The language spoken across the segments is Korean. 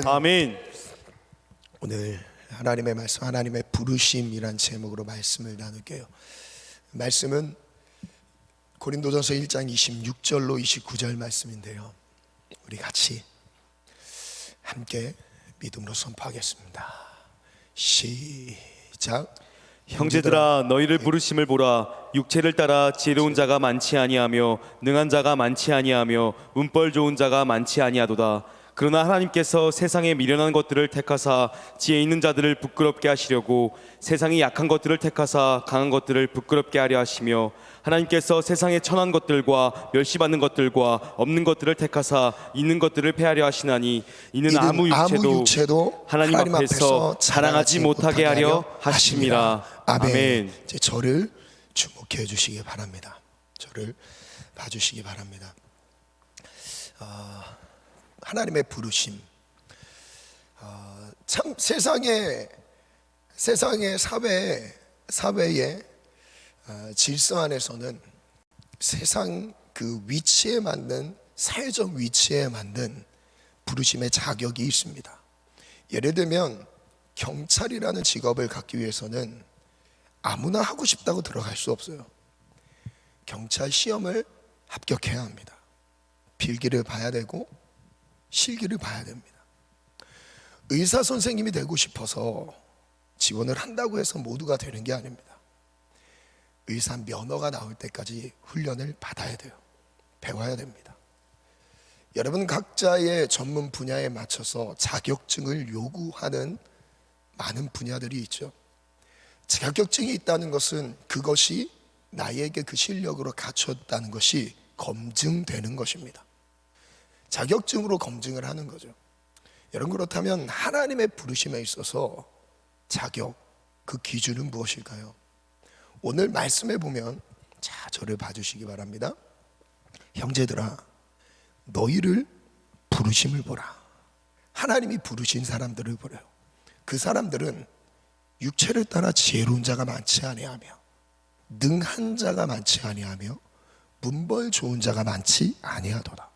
아멘. 오늘 하나님의 말씀, 하나님의 부르심이란 제목으로 말씀을 나눌게요. 말씀은 고린도전서 1장 26절로 29절 말씀인데요, 우리 같이 함께 믿음으로 선포하겠습니다. 시작. 형제들아, 너희를 부르심을 보라. 육체를 따라 지혜로운 자가 많지 아니하며 능한 자가 많지 아니하며 운벌 좋은 자가 많지 아니하도다. 그러나 하나님께서 세상의 미련한 것들을 택하사 지혜 있는 자들을 부끄럽게 하시려고 세상이 약한 것들을 택하사 강한 것들을 부끄럽게 하려 하시며, 하나님께서 세상의 천한 것들과 멸시받는 것들과 없는 것들을 택하사 있는 것들을 패하려 하시나니, 이는 아무 육체도 하나님 앞에서 자랑하지 못하게 하려 하심이라. 아멘. 이제 저를 주목해 주시기 바랍니다. 저를 봐주시기 바랍니다. 하나님의 부르심. 참 세상의 사회의 질서 안에서는 세상 그 위치에 맞는, 사회적 위치에 맞는 부르심의 자격이 있습니다. 예를 들면 경찰이라는 직업을 갖기 위해서는 아무나 하고 싶다고 들어갈 수 없어요. 경찰 시험을 합격해야 합니다. 필기를 봐야 되고 실기를 봐야 됩니다. 의사 선생님이 되고 싶어서 지원을 한다고 해서 모두가 되는 게 아닙니다. 의사 면허가 나올 때까지 훈련을 받아야 돼요. 배워야 됩니다. 여러분 각자의 전문 분야에 맞춰서 자격증을 요구하는 많은 분야들이 있죠. 자격증이 있다는 것은 그것이 나에게 그 실력으로 갖췄다는 것이 검증되는 것입니다. 자격증으로 검증을 하는 거죠. 여러분, 그렇다면 하나님의 부르심에 있어서 자격, 그 기준은 무엇일까요? 오늘 말씀에 보면, 자, 저를 봐주시기 바랍니다. 형제들아, 너희를 부르심을 보라. 하나님이 부르신 사람들을 보래요. 그 사람들은 육체를 따라 지혜로운 자가 많지 아니하며 능한 자가 많지 아니하며 문벌 좋은 자가 많지 아니하도다.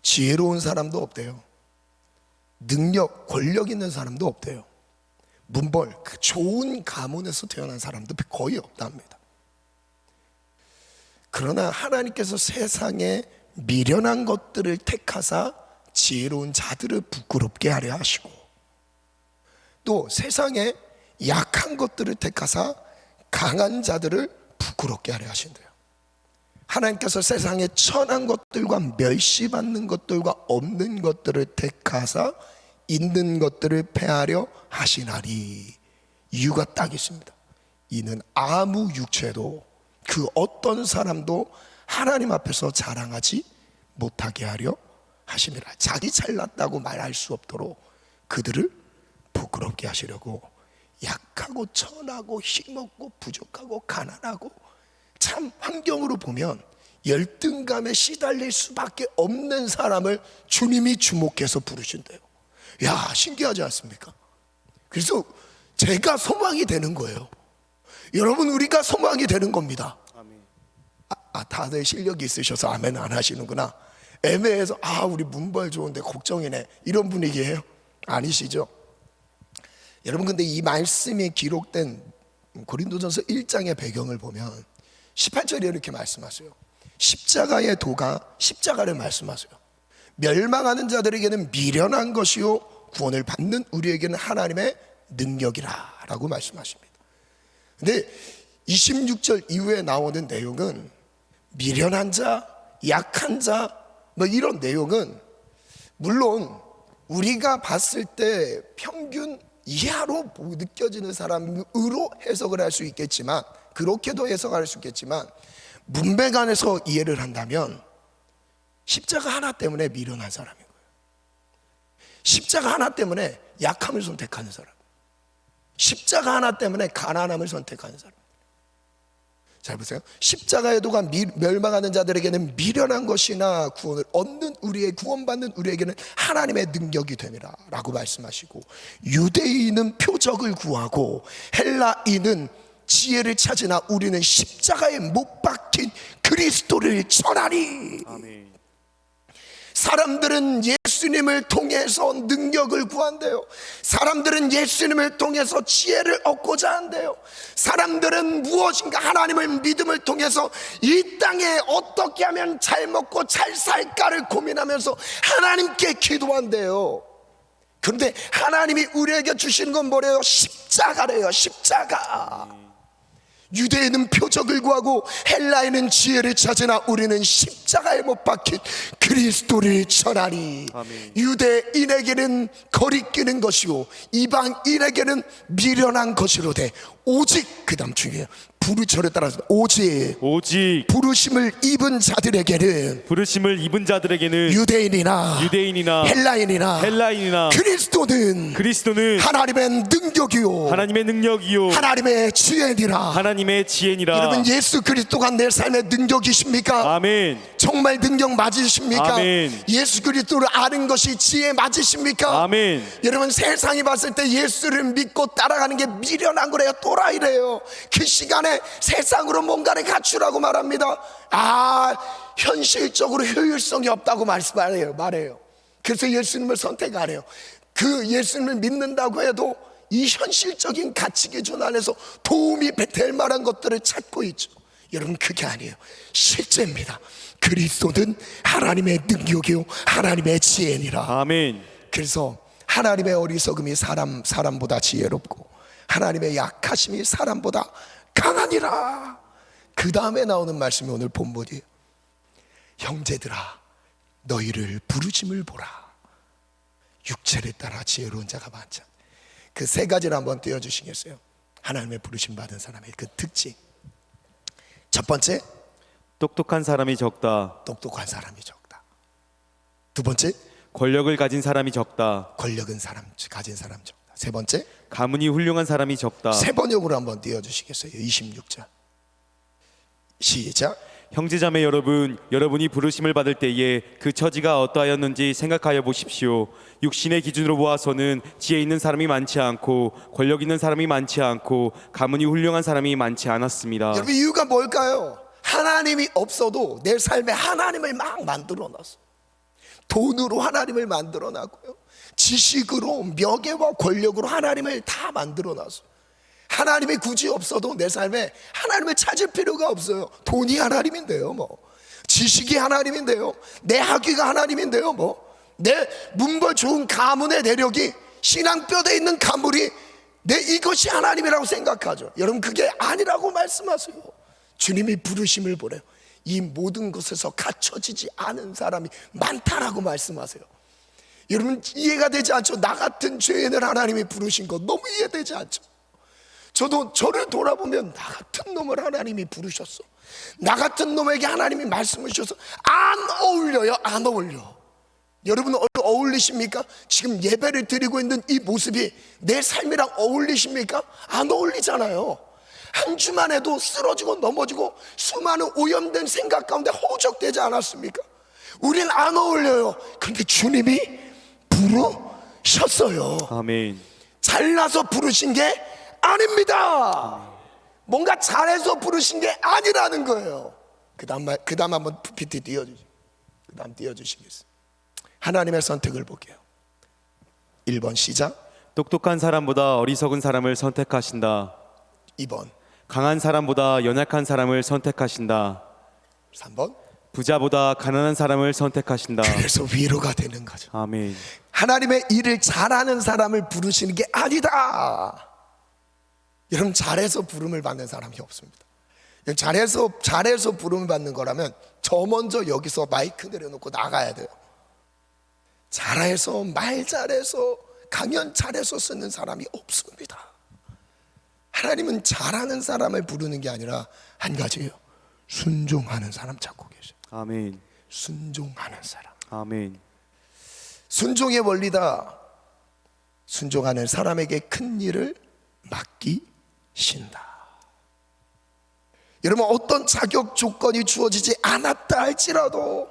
지혜로운 사람도 없대요. 능력, 권력 있는 사람도 없대요. 문벌, 그 좋은 가문에서 태어난 사람도 거의 없답니다. 그러나 하나님께서 세상에 미련한 것들을 택하사 지혜로운 자들을 부끄럽게 하려 하시고, 또 세상에 약한 것들을 택하사 강한 자들을 부끄럽게 하려 하신대요. 하나님께서 세상에 천한 것들과 멸시받는 것들과 없는 것들을 택하사 있는 것들을 패하려 하시나니, 이유가 딱 있습니다. 이는 아무 육체도, 그 어떤 사람도 하나님 앞에서 자랑하지 못하게 하려 하심이라. 자기 잘났다고 말할 수 없도록 그들을 부끄럽게 하시려고, 약하고 천하고 힘없고 부족하고 가난하고 참 환경으로 보면 열등감에 시달릴 수밖에 없는 사람을 주님이 주목해서 부르신대요. 야, 신기하지 않습니까? 그래서 제가 소망이 되는 거예요. 여러분, 우리가 소망이 되는 겁니다. 다들 실력이 있으셔서 아멘 안 하시는구나. 애매해서 우리 문벌 좋은데 걱정이네, 이런 분위기예요? 아니시죠? 여러분, 근데 이 말씀이 기록된 고린도전서 1장의 배경을 보면 18절에 이렇게 말씀하세요. 십자가의 도가, 십자가를 말씀하세요. 멸망하는 자들에게는 미련한 것이요 구원을 받는 우리에게는 하나님의 능력이라 라고 말씀하십니다. 근데 26절 이후에 나오는 내용은 미련한 자, 약한 자, 뭐 이런 내용은 물론 우리가 봤을 때 평균 이하로 느껴지는 사람으로 해석을 할 수 있겠지만, 그렇게도 해석할 수 있겠지만, 문맥 안에서 이해를 한다면 십자가 하나 때문에 미련한 사람인 거예요. 십자가 하나 때문에 약함을 선택하는 사람, 십자가 하나 때문에 가난함을 선택하는 사람. 잘 보세요. 십자가의 도가 멸망하는 자들에게는 미련한 것이나 구원을 얻는 구원받는 우리에게는 하나님의 능력이 됨이라 라고 말씀하시고, 유대인은 표적을 구하고 헬라인은 지혜를 찾으나 우리는 십자가에 못 박힌 그리스도를 전하니. 아멘. 사람들은 예수님을 통해서 능력을 구한대요. 사람들은 예수님을 통해서 지혜를 얻고자 한대요. 사람들은 무엇인가 하나님을 믿음을 통해서 이 땅에 어떻게 하면 잘 먹고 잘 살까를 고민하면서 하나님께 기도한대요. 그런데 하나님이 우리에게 주시는 건 뭐래요? 십자가래요. 십자가. 유대인은 표적을 구하고 헬라인은 지혜를 찾으나 우리는 십자가에 못 박힌 그리스도를 전하니. 아멘. 유대인에게는 거리끼는 것이고 이방인에게는 미련한 것이로되 오직, 그 다음 중에 부르짖어를 따라서 오직 부르심을 입은 자들에게는 유대인이나 헬라인이나 그리스도는 하나님의 능력이요 하나님의 지혜니라. 여러분, 예수 그리스도가 내 삶의 능력이십니까? 아멘. 정말 능력 맞으십니까? 아멘. 예수 그리스도를 아는 것이 지혜 맞으십니까? 아멘. 여러분, 세상이 봤을 때 예수를 믿고 따라가는 게 미련한 거래요. 또라이래요. 그 시간에 세상으로 뭔가를 갖추라고 말합니다. 현실적으로 효율성이 없다고 말해요. 그래서 예수님을 선택 안 해요. 그 예수님을 믿는다고 해도 이 현실적인 가치 기준 안에서 도움이 될 만한 것들을 찾고 있죠. 여러분, 그게 아니에요. 실제입니다. 그리스도는 하나님의 능력이요 하나님의 지혜니라. 아멘. 그래서 하나님의 어리석음이 사람보다 지혜롭고 하나님의 약하심이 사람보다 강하니라. 그 다음에 나오는 말씀이 오늘 본문이에요. 형제들아, 너희를 부르심을 보라. 육체를 따라 지혜로운 자가 많지 않다. 그 세 가지를 한번 띄워주시겠어요? 하나님의 부르심 받은 사람의 그 특징. 첫 번째, 똑똑한 사람이 적다. 똑똑한 사람이 적다. 두 번째, 권력을 가진 사람이 적다. 권력은 가진 사람 적다. 세 번째, 가문이 훌륭한 사람이 적다. 세 번역으로 한번 띄워주시겠어요? 26절 시작. 형제자매 여러분, 여러분이 부르심을 받을 때에 그 처지가 어떠하였는지 생각하여 보십시오. 육신의 기준으로 보아서는 지혜 있는 사람이 많지 않고 권력 있는 사람이 많지 않고 가문이 훌륭한 사람이 많지 않았습니다. 여러분, 이유가 뭘까요? 하나님이 없어도 내 삶에 하나님을 막 만들어 놨어. 돈으로 하나님을 만들어 놨고요, 지식으로, 명예와 권력으로 하나님을 다 만들어 놨어. 하나님이 굳이 없어도 내 삶에 하나님을 찾을 필요가 없어요. 돈이 하나님인데요, 지식이 하나님인데요, 내 학위가 하나님인데요, 내 문벌 좋은 가문의 내력이, 신앙뼈대에 있는 가물이 이것이 하나님이라고 생각하죠. 여러분, 그게 아니라고 말씀하세요. 주님이 부르심을 보래요. 이 모든 것에서 갖춰지지 않은 사람이 많다라고 말씀하세요. 여러분, 이해가 되지 않죠? 나 같은 죄인을 하나님이 부르신 거 너무 이해되지 않죠? 저도 저를 돌아보면 나 같은 놈을 하나님이 부르셨어. 나 같은 놈에게 하나님이 말씀을 주셔서 안 어울려요. 안 어울려. 여러분, 어울리십니까? 지금 예배를 드리고 있는 이 모습이 내 삶이랑 어울리십니까? 안 어울리잖아요. 한 주만 해도 쓰러지고 넘어지고 수많은 오염된 생각 가운데 허우적대지 않았습니까? 우린 안 어울려요. 그런데 주님이 부르셨어요. 아멘. 잘나서 부르신 게 아닙니다. 뭔가 잘해서 부르신 게 아니라는 거예요. 그 다음 한번 PPT 띄워주시죠. 그 다음 띄워주시겠어요? 하나님의 선택을 볼게요. 1번 시작. 똑똑한 사람보다 어리석은 사람을 선택하신다. 2번. 강한 사람보다 연약한 사람을 선택하신다. 3번. 부자보다 가난한 사람을 선택하신다. 그래서 위로가 되는 거죠. 아멘. 하나님의 일을 잘하는 사람을 부르시는 게 아니다. 여러분, 잘해서 부름을 받는 사람이 없습니다. 잘해서 부름을 받는 거라면 저 먼저 여기서 마이크 내려놓고 나가야 돼요. 잘해서, 말 잘해서, 강연 잘해서 쓰는 사람이 없습니다. 하나님은 잘하는 사람을 부르는 게 아니라 한 가지예요. 순종하는 사람 찾고 계셔요. 아멘. 순종하는 사람. 아멘. 순종의 원리다. 순종하는 사람에게 큰 일을 맡기신다. 여러분, 어떤 자격 조건이 주어지지 않았다 할지라도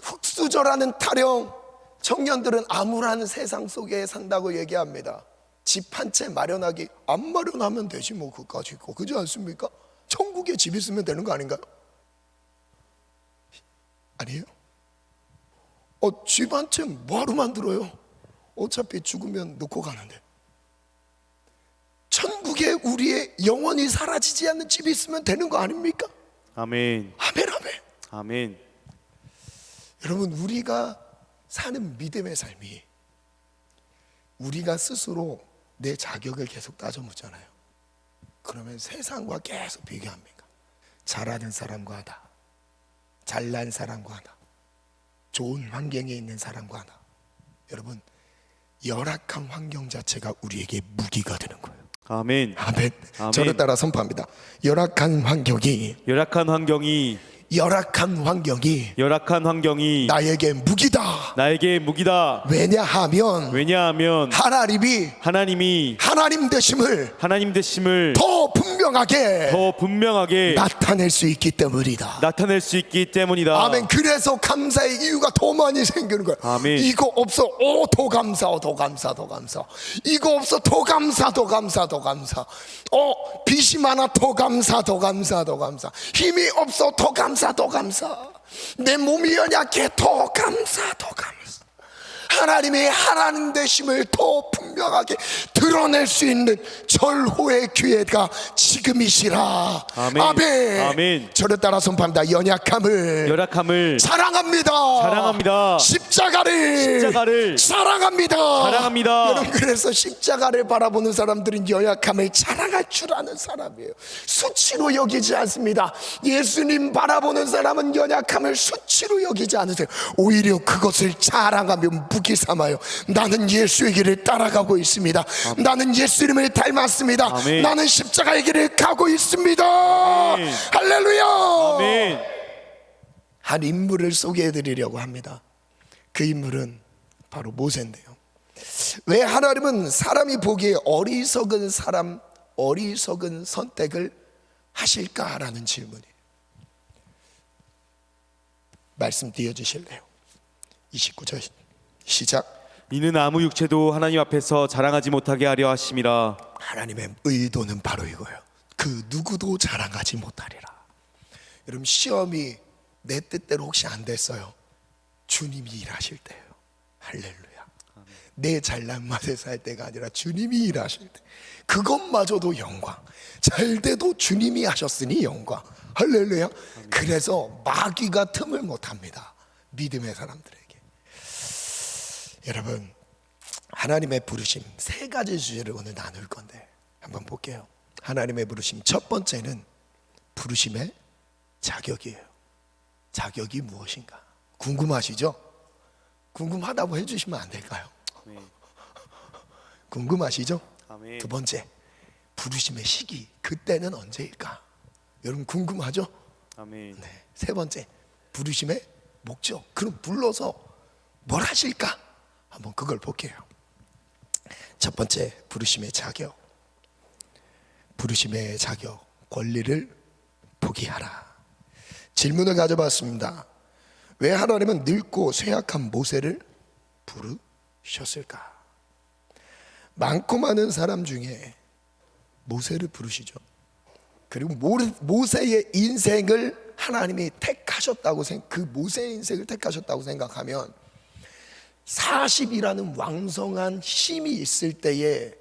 흙수저라는 타령, 청년들은 암울한 세상 속에 산다고 얘기합니다. 집 한 채 마련하기, 안 마련하면 되지 뭐, 그까지 있고, 그렇지 않습니까? 천국에 집 있으면 되는 거 아닌가요? 아니에요? 집한채 뭐하러 만들어요? 어차피 죽으면 놓고 가는데. 천국에 우리의 영원히 사라지지 않는 집이 있으면 되는 거 아닙니까? 아멘. 아멘 아멘. 아멘. 여러분, 우리가 사는 믿음의 삶이 우리가 스스로 내 자격을 계속 따져 묻잖아요. 그러면 세상과 계속 비교합니까? 잘하는 사람과 하나, 잘난 사람과 하나, 좋은 환경에 있는 사람과 하나. 여러분, 열악한 환경 자체가 우리에게 무기가 되는 거예요. 아멘. 아멘. 아멘. 저를 따라 선포합니다. 열악한 환경이 나에게 무기다. 왜냐하면 하나님이 하나님 되심을 더 분명하게 나타낼 수 있기 때문이다. 아멘. 그래서 감사의 이유가 더 많이 생기는 거예요. 아멘. 이거 없어, 더 감사. 이거 없어, 더 감사. 빚이 많아, 더 감사. 힘이 없어, 더 감사. 내 몸이 연약해, 더 감사. 하나님의 하나님 되심을 더 분명하게 드러낼 수 있는 절호의 기회가 지금이시라. 아멘. 저를 따라 선포합니다. 연약함을 사랑합니다. 십자가를 사랑합니다. 여러분, 그래서 십자가를 바라보는 사람들은 연약함을 자랑할 줄 아는 사람이에요. 수치로 여기지 않습니다. 예수님 바라보는 사람은 연약함을 수치로 여기지 않으세요. 오히려 그것을 자랑하며 무기 삼아요. 나는 예수의 길을 따라가고 있습니다. 나는 예수님을 닮았습니다. 아멘. 나는 십자가의 길을 가고 있습니다. 아멘. 할렐루야. 아멘. 한 인물을 소개해 드리려고 합니다. 그 인물은 바로 모세인데요. 왜 하나님은 사람이 보기에 어리석은 선택을 하실까라는 질문이에요. 말씀 띄워주실래요? 29절 시작. 이는 아무 육체도 하나님 앞에서 자랑하지 못하게 하려 하심이라. 하나님의 의도는 바로 이거예요. 그 누구도 자랑하지 못하리라. 여러분, 시험이 내 뜻대로 혹시 안 됐어요? 주님이 일하실 때예요. 할렐루야. 내 잘난 맛에 살 때가 아니라 주님이 일하실 때, 그것마저도 영광. 잘 돼도 주님이 하셨으니 영광. 할렐루야. 그래서 마귀가 틈을 못합니다. 믿음의 사람들에게. 여러분, 하나님의 부르심 세 가지 주제를 오늘 나눌 건데 한번 볼게요. 하나님의 부르심, 첫 번째는 부르심의 자격이에요. 자격이 무엇인가 궁금하시죠? 궁금하다고 해주시면 안 될까요? 궁금하시죠? 아멘. 두 번째, 부르심의 시기, 그때는 언제일까? 여러분 궁금하죠? 아멘. 네. 세 번째, 부르심의 목적, 그럼 불러서 뭘 하실까? 한번 그걸 볼게요. 첫 번째, 부르심의 자격. 부르심의 자격, 권리를 포기하라. 질문을 가져봤습니다. 왜 하나님은 늙고 쇠약한 모세를 부르셨을까? 많고 많은 사람 중에 모세를 부르시죠. 그리고 모세의 인생을 하나님이 택하셨다고 그 모세의 인생을 택하셨다고 생각하면 40이라는 왕성한 힘이 있을 때의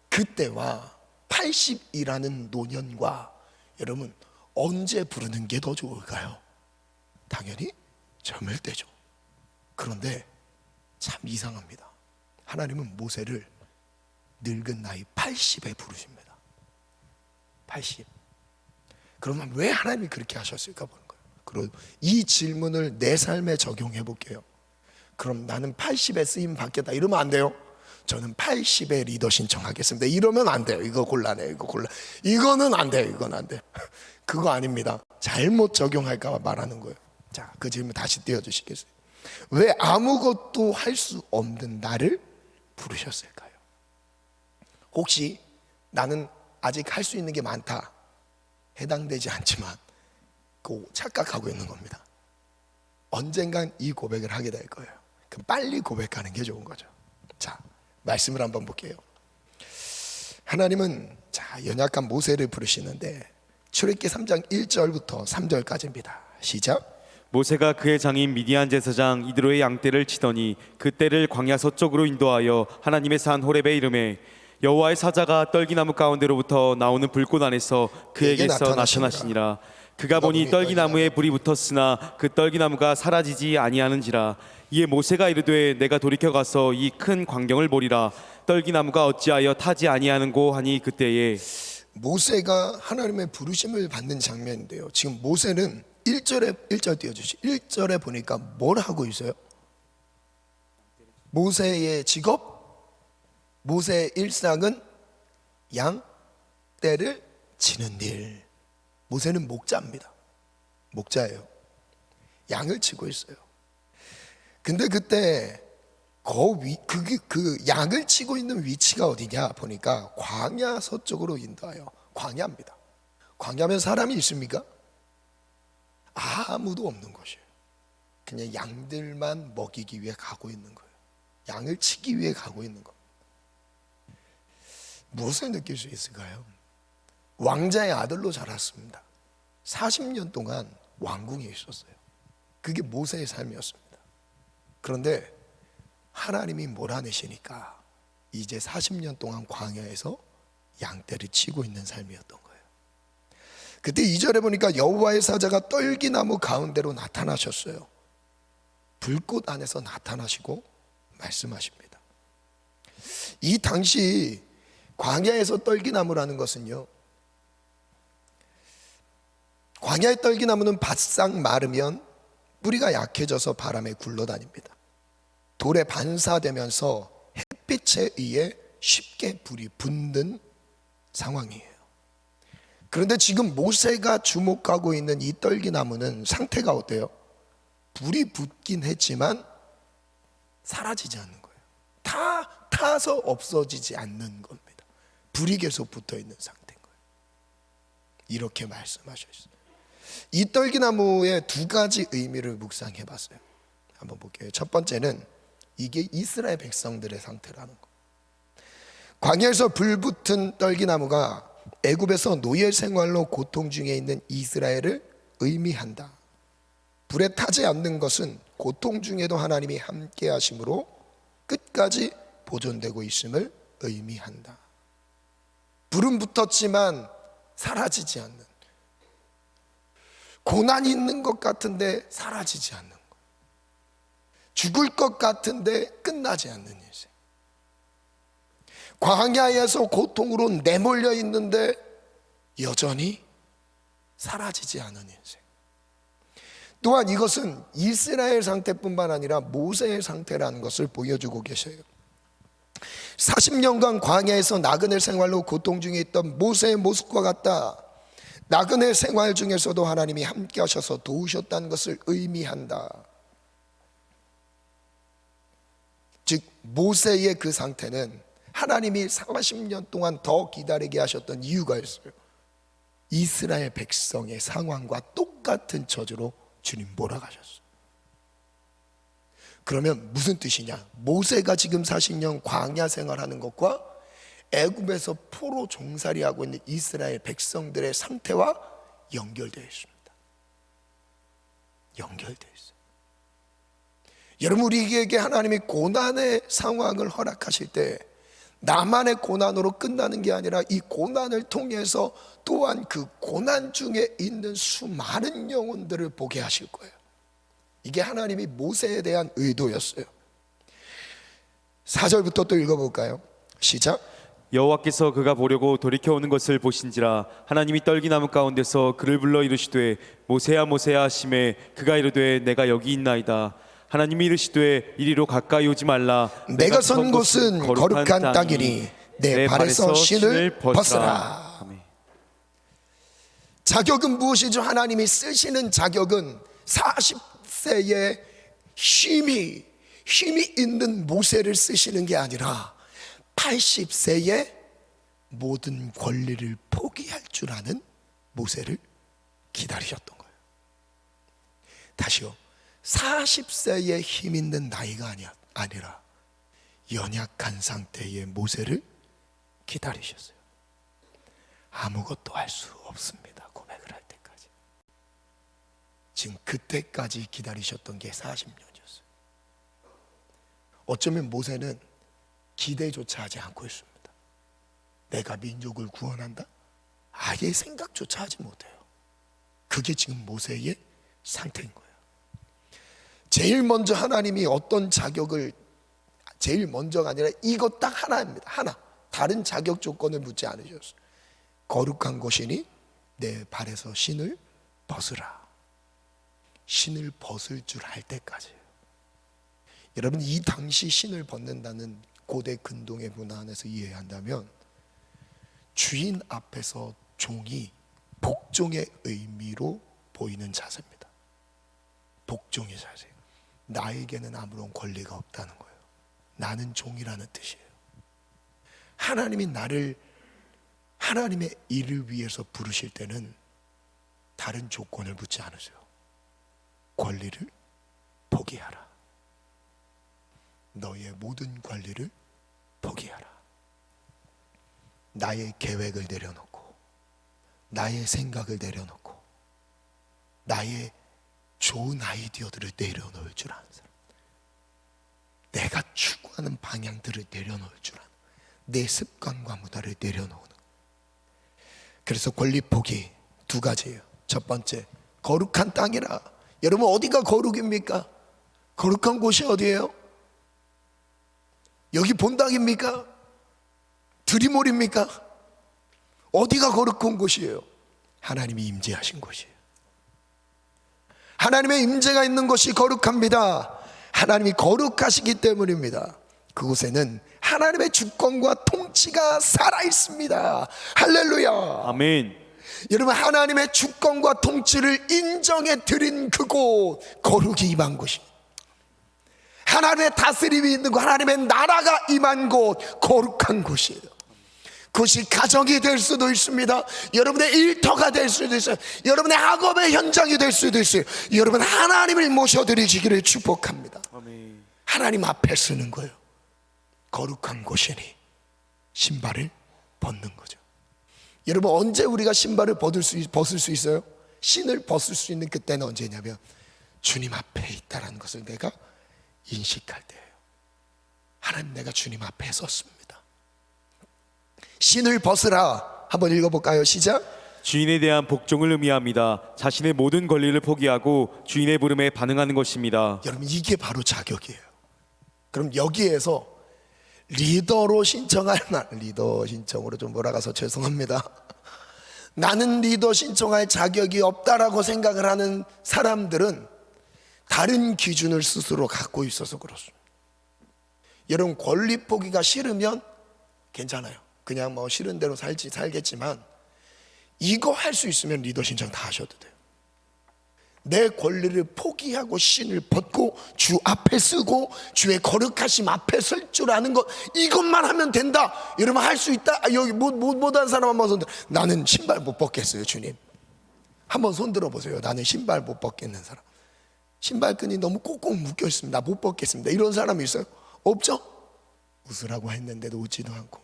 그때와 80이라는 노년과 여러분 언제 부르는 게 더 좋을까요? 당연히 젊을 때죠. 그런데 참 이상합니다. 하나님은 모세를 늙은 나이 80에 부르십니다. 80. 그러면 왜 하나님이 그렇게 하셨을까 보는 거예요. 그리고 이 질문을 내 삶에 적용해 볼게요. 그럼 나는 80에 쓰임 받겠다 이러면 안 돼요. 저는 80에 리더 신청하겠습니다 이러면 안 돼요. 이거 곤란해요. 이거는 안 돼요. 이건 안 돼요. 그거 아닙니다. 잘못 적용할까 봐 말하는 거예요. 자, 그 질문 다시 띄워주시겠어요? 왜 아무것도 할 수 없는 나를 부르셨을까요? 혹시 나는 아직 할 수 있는 게 많다, 해당되지 않지만 그 착각하고 있는 겁니다. 언젠간 이 고백을 하게 될 거예요. 그럼 빨리 고백하는 게 좋은 거죠. 자, 말씀을 한번 볼게요. 하나님은 연약한 모세를 부르시는데 출애굽기 3장 1절부터 3절까지입니다. 시작. 모세가 그의 장인 미디안 제사장 이드로의 양떼를 치더니 그 떼를 광야 서쪽으로 인도하여 하나님의 산 호렙에 이르매 여호와의 사자가 떨기나무 가운데로부터 나오는 불꽃 안에서 그에게서 나타나시니라. 그가 보니 떨기나무에 불이 붙었으나 그 떨기나무가 사라지지 아니하는지라. 이에 모세가 이르되 내가 돌이켜 가서 이 큰 광경을 보리라. 떨기나무가 어찌하여 타지 아니하는고 하니 그때에 모세가 하나님의 부르심을 받는 장면인데요. 지금 모세는 1절 띄워주시. 1절에 보니까 뭘 하고 있어요? 모세의 직업, 모세의 일상은 양떼를 치는 일. 모세는 목자입니다. 목자예요. 양을 치고 있어요. 근데 그때 그 양을 치고 있는 위치가 어디냐 보니까 광야 서쪽으로 인도하여. 광야입니다. 광야면 사람이 있습니까? 아무도 없는 것이에요. 그냥 양들만 먹이기 위해 가고 있는 거예요. 양을 치기 위해 가고 있는 것. 무엇을 느낄 수 있을까요? 왕자의 아들로 자랐습니다. 40년 동안 왕궁에 있었어요. 그게 모세의 삶이었습니다. 그런데 하나님이 몰아내시니까 이제 40년 동안 광야에서 양떼를 치고 있는 삶이었던 거예요. 그때 2절에 보니까 여호와의 사자가 떨기나무 가운데로 나타나셨어요. 불꽃 안에서 나타나시고 말씀하십니다. 이 당시 광야에서 떨기나무라는 것은요, 광야의 떨기나무는 바싹 마르면 뿌리가 약해져서 바람에 굴러다닙니다. 돌에 반사되면서 햇빛에 의해 쉽게 불이 붙는 상황이에요. 그런데 지금 모세가 주목하고 있는 이 떨기나무는 상태가 어때요? 불이 붙긴 했지만 사라지지 않는 거예요. 타서 없어지지 않는 겁니다. 불이 계속 붙어 있는 상태인 거예요. 이렇게 말씀하셨어요. 이 떨기나무의 두 가지 의미를 묵상해 봤어요. 한번 볼게요. 첫 번째는 이게 이스라엘 백성들의 상태라는 거. 광야에서 불붙은 떨기나무가 애굽에서 노예 생활로 고통 중에 있는 이스라엘을 의미한다. 불에 타지 않는 것은 고통 중에도 하나님이 함께 하심으로 끝까지 보존되고 있음을 의미한다. 불은 붙었지만 사라지지 않는, 고난이 있는 것 같은데 사라지지 않는 것, 죽을 것 같은데 끝나지 않는 인생, 광야에서 고통으로 내몰려 있는데 여전히 사라지지 않은 인생. 또한 이것은 이스라엘 상태뿐만 아니라 모세의 상태라는 것을 보여주고 계셔요. 40년간 광야에서 나그네 생활로 고통 중에 있던 모세의 모습과 같다. 나그네 생활 중에서도 하나님이 함께 하셔서 도우셨다는 것을 의미한다. 즉 모세의 그 상태는 하나님이 40년 동안 더 기다리게 하셨던 이유가 있어요. 이스라엘 백성의 상황과 똑같은 처지로 주님 몰아가셨어요. 그러면 무슨 뜻이냐? 모세가 지금 40년 광야 생활하는 것과 애굽에서 포로 종살이하고 있는 이스라엘 백성들의 상태와 연결되어 있습니다. 연결되어 있어요. 여러분, 우리에게 하나님이 고난의 상황을 허락하실 때 나만의 고난으로 끝나는 게 아니라 이 고난을 통해서 또한 그 고난 중에 있는 수많은 영혼들을 보게 하실 거예요. 이게 하나님이 모세에 대한 의도였어요. 4절부터 또 읽어볼까요? 시작. 여호와께서 그가 보려고 돌이켜 오는 것을 보신지라. 하나님이 떨기나무 가운데서 그를 불러 이르시되 모세야 모세야 하시매 그가 이르되 내가 여기 있나이다. 하나님이 이르시되 이리로 가까이 오지 말라. 내가 선 곳은 거룩한 땅이니 내 발에서 신을 벗으라. 아멘. 자격은 무엇이죠? 하나님이 쓰시는 자격은 40세의 힘이 있는 모세를 쓰시는 게 아니라 80세의 모든 권리를 포기할 줄 아는 모세를 기다리셨던 거예요. 다시요. 40세의 힘 있는 나이가 아니라 연약한 상태의 모세를 기다리셨어요. 아무것도 할 수 없습니다. 고백을 할 때까지. 지금 그때까지 기다리셨던 게 40년이었어요. 어쩌면 모세는 기대조차 하지 않고 있습니다. 내가 민족을 구원한다? 아예 생각조차 하지 못해요. 그게 지금 모세의 상태인 거예요. 제일 먼저 하나님이 어떤 자격을, 제일 먼저가 아니라 이것 딱 하나입니다. 하나. 다른 자격 조건을 묻지 않으셨어요. 거룩한 것이니 내 발에서 신을 벗으라. 신을 벗을 줄 알 때까지예요. 여러분, 이 당시 신을 벗는다는 고대 근동의 문화 안에서 이해한다면 주인 앞에서 종이 복종의 의미로 보이는 자세입니다. 복종의 자세. 나에게는 아무런 권리가 없다는 거예요. 나는 종이라는 뜻이에요. 하나님이 나를 하나님의 일을 위해서 부르실 때는 다른 조건을 묻지 않으세요. 권리를 포기하라. 너의 모든 권리를 포기하라. 나의 계획을 내려놓고, 나의 생각을 내려놓고, 나의 좋은 아이디어들을 내려놓을 줄 아는 사람, 내가 추구하는 방향들을 내려놓을 줄 아는, 내 습관과 문화를 내려놓는. 그래서 권리 포기 두 가지예요. 첫 번째, 거룩한 땅이라. 여러분, 어디가 거룩입니까? 거룩한 곳이 어디예요? 여기 본당입니까? 드리몰입니까? 어디가 거룩한 곳이에요? 하나님이 임재하신 곳이에요. 하나님의 임재가 있는 곳이 거룩합니다. 하나님이 거룩하시기 때문입니다. 그곳에는 하나님의 주권과 통치가 살아있습니다. 할렐루야. 아멘. 여러분, 하나님의 주권과 통치를 인정해 드린 그곳, 거룩이 임한 곳입니다. 하나님의 다스림이 있는 곳, 하나님의 나라가 임한 곳, 거룩한 곳이에요. 그것이 가정이 될 수도 있습니다. 여러분의 일터가 될 수도 있어요. 여러분의 학업의 현장이 될 수도 있어요. 여러분, 하나님을 모셔드리시기를 축복합니다. 아멘. 하나님 앞에 쓰는 거예요. 거룩한 곳이니 신발을 벗는 거죠. 여러분, 언제 우리가 신발을 벗을 수 있어요? 신을 벗을 수 있는 그때는 언제냐면 주님 앞에 있다는 것을 내가 인식할 때예요. 하나님, 내가 주님 앞에 섰습니다. 신을 벗으라. 한번 읽어볼까요? 시작. 주인에 대한 복종을 의미합니다. 자신의 모든 권리를 포기하고 주인의 부름에 반응하는 것입니다. 여러분, 이게 바로 자격이에요. 그럼 여기에서 리더로 신청할 날, 리더 신청으로 좀 몰아가서 죄송합니다. 나는 리더 신청할 자격이 없다라고 생각을 하는 사람들은 다른 기준을 스스로 갖고 있어서 그렇습니다. 여러분, 권리 포기가 싫으면 괜찮아요. 그냥 뭐 싫은 대로 살겠지만 이거 할 수 있으면 리더 신청 다 하셔도 돼요. 내 권리를 포기하고 신을 벗고 주 앞에 쓰고 주의 거룩하심 앞에 설 줄 아는 것, 이것만 하면 된다. 여러분, 할 수 있다. 여기 못한 사람 한번 손 들어. 나는 신발 못 벗겠어요, 주님. 한번 손 들어보세요. 나는 신발 못 벗겠는 사람. 신발끈이 너무 꼭꼭 묶여 있습니다. 못 벗겠습니다. 이런 사람이 있어요? 없죠? 웃으라고 했는데도 웃지도 않고.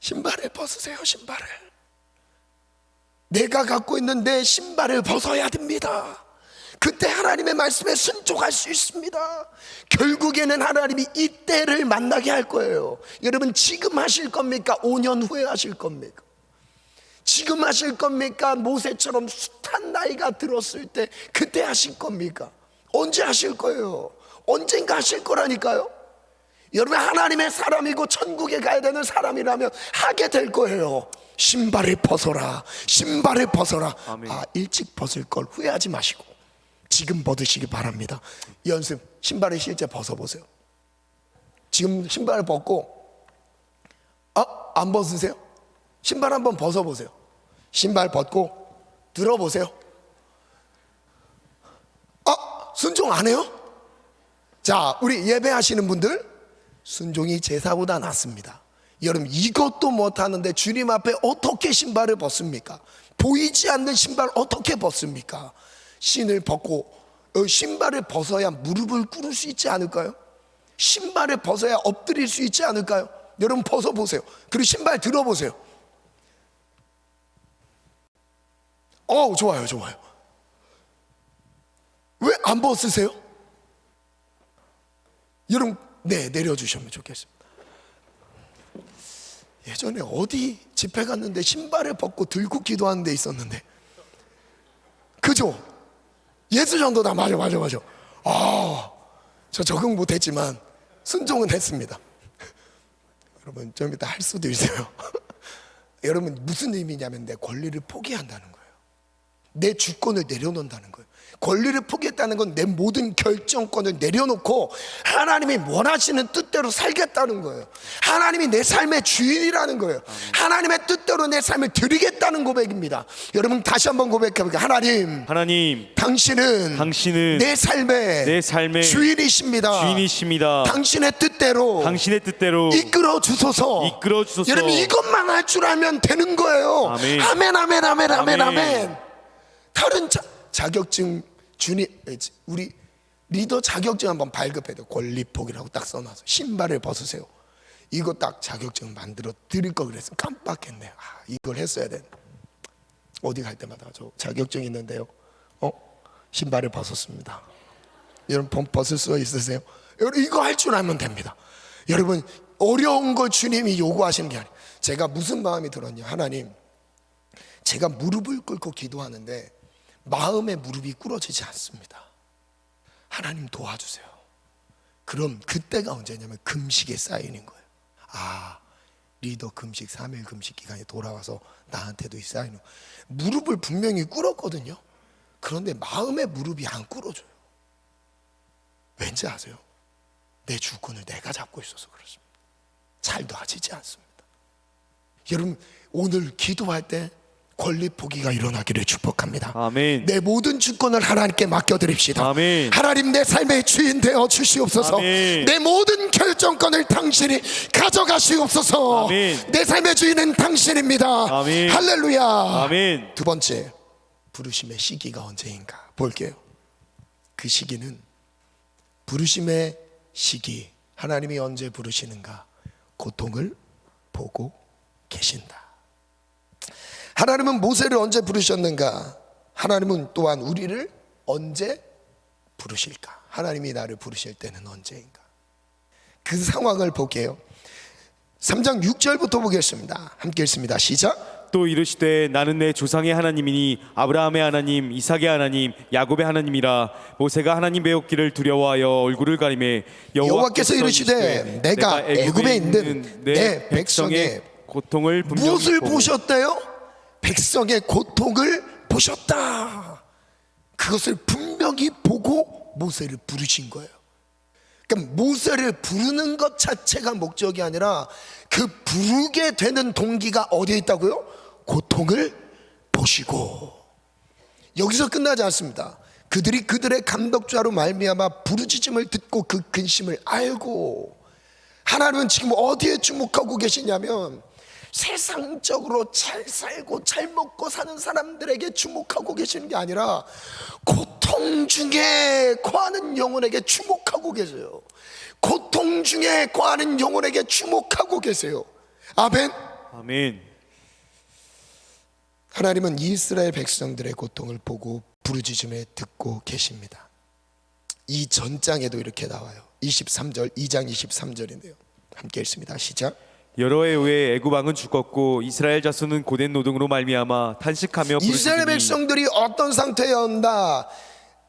신발을 벗으세요. 신발을. 내가 갖고 있는 내 신발을 벗어야 됩니다. 그때 하나님의 말씀에 순종할 수 있습니다. 결국에는 하나님이 이때를 만나게 할 거예요. 여러분, 지금 하실 겁니까? 5년 후에 하실 겁니까? 지금 하실 겁니까? 모세처럼 숱한 나이가 들었을 때 그때 하실 겁니까? 언제 하실 거예요? 언젠가 하실 거라니까요. 여러분, 하나님의 사람이고 천국에 가야 되는 사람이라면 하게 될 거예요. 신발을 벗어라. 신발을 벗어라. 아멘. 일찍 벗을 걸 후회하지 마시고 지금 벗으시기 바랍니다. 연습, 신발을 실제 벗어보세요. 지금 신발을 벗고 안 벗으세요? 신발 한번 벗어보세요. 신발 벗고 들어보세요. 순종 안 해요? 자, 우리 예배하시는 분들, 순종이 제사보다 낫습니다. 여러분, 이것도 못하는데 주님 앞에 어떻게 신발을 벗습니까? 보이지 않는 신발 어떻게 벗습니까? 신을 벗고, 신발을 벗어야 무릎을 꿇을 수 있지 않을까요? 신발을 벗어야 엎드릴 수 있지 않을까요? 여러분, 벗어보세요. 그리고 신발 들어보세요. 좋아요, 좋아요. 왜 안 벗으세요? 여러분, 네, 내려주시면 좋겠습니다. 예전에 어디 집회 갔는데 신발을 벗고 들고 기도하는 데 있었는데, 그죠? 예수전도다. 맞아. 저 적응 못했지만 순종은 했습니다. 여러분, 좀 이따 할 수도 있어요. 여러분, 무슨 의미냐면 내 권리를 포기한다는 거예요. 내 주권을 내려놓는다는 거예요. 권리를 포기했다는 건 내 모든 결정권을 내려놓고 하나님이 원하시는 뜻대로 살겠다는 거예요. 하나님이 내 삶의 주인이라는 거예요. 하나님의 뜻대로 내 삶을 드리겠다는 고백입니다. 여러분, 다시 한번 고백해볼게요. 하나님, 당신은 내 삶의 주인이십니다. 당신의 뜻대로 이끌어 주소서. 여러분, 이것만 할 줄 알면 되는 거예요. 아멘. 다른 자격증, 우리 리더 자격증 한번 발급해야 돼요. 권리 포기라고 딱 써놔서 신발을 벗으세요. 이거 딱 자격증 만들어 드릴 거 그랬으면 깜빡했네요. 이걸 했어야 돼. 어디 갈 때마다 저 자격증 있는데요, 신발을 벗었습니다. 여러분, 벗을 수 있으세요? 여러분, 이거 할 줄 알면 됩니다. 여러분, 어려운 걸 주님이 요구하시는 게 아니에요. 제가 무슨 마음이 들었냐, 하나님, 제가 무릎을 꿇고 기도하는데 마음의 무릎이 꿇어지지 않습니다. 하나님 도와주세요. 그럼 그때가 언제냐면 금식에 쌓이는 거예요. 리더 금식, 3일 금식 기간에 돌아와서 나한테도 이 쌓이는 거예요. 무릎을 분명히 꿇었거든요. 그런데 마음의 무릎이 안 꿇어져요. 왠지 아세요? 내 주권을 내가 잡고 있어서 그렇습니다. 잘 놔지지 않습니다. 여러분, 오늘 기도할 때 권리 포기가 일어나기를 축복합니다. 아멘. 내 모든 주권을 하나님께 맡겨드립시다. 아멘. 하나님, 내 삶의 주인 되어 주시옵소서. 아멘. 내 모든 결정권을 당신이 가져가시옵소서. 아멘. 내 삶의 주인은 당신입니다. 아멘. 할렐루야. 아멘. 두 번째, 부르심의 시기가 언제인가 볼게요. 그 시기는, 부르심의 시기, 하나님이 언제 부르시는가? 고통을 보고 계신다. 하나님은 모세를 언제 부르셨는가? 하나님은 또한 우리를 언제 부르실까? 하나님이 나를 부르실 때는 언제인가? 그 상황을 볼게요. 3장 6절부터 보겠습니다. 함께 읽습니다. 시작. 또 이르시되 나는 내 조상의 하나님이니 아브라함의 하나님, 이삭의 하나님, 야곱의 하나님이라. 모세가 하나님 배웠기를 두려워하여 얼굴을 가리매 여호와께서 이르시되 내가 애굽에 있는 내 백성의 고통을 분명히 무엇을 보고. 보셨대요? 백성의 고통을 보셨다. 그것을 분명히 보고 모세를 부르신 거예요. 그러니까 모세를 부르는 것 자체가 목적이 아니라 그 부르게 되는 동기가 어디에 있다고요? 고통을 보시고. 여기서 끝나지 않습니다. 그들이 그들의 감독자로 말미암아 부르짖음을 듣고 그 근심을 알고. 하나님은 지금 어디에 주목하고 계시냐면 세상적으로 잘 살고 잘 먹고 사는 사람들에게 주목하고 계시는 게 아니라 고통 중에 거하는 영혼에게 주목하고 계세요. 고통 중에 거하는 영혼에게 주목하고 계세요. 아멘. 아멘. 하나님은 이스라엘 백성들의 고통을 보고 부르짖음에 듣고 계십니다. 이 전장에도 이렇게 나와요. 23절, 2장 23절인데요. 함께 읽습니다. 시작. 여러 해 후에 애굽 왕은 죽었고 이스라엘 자손은 고된 노동으로 말미암아 탄식하며 이스라엘 부르짖으니. 백성들이 어떤 상태였나?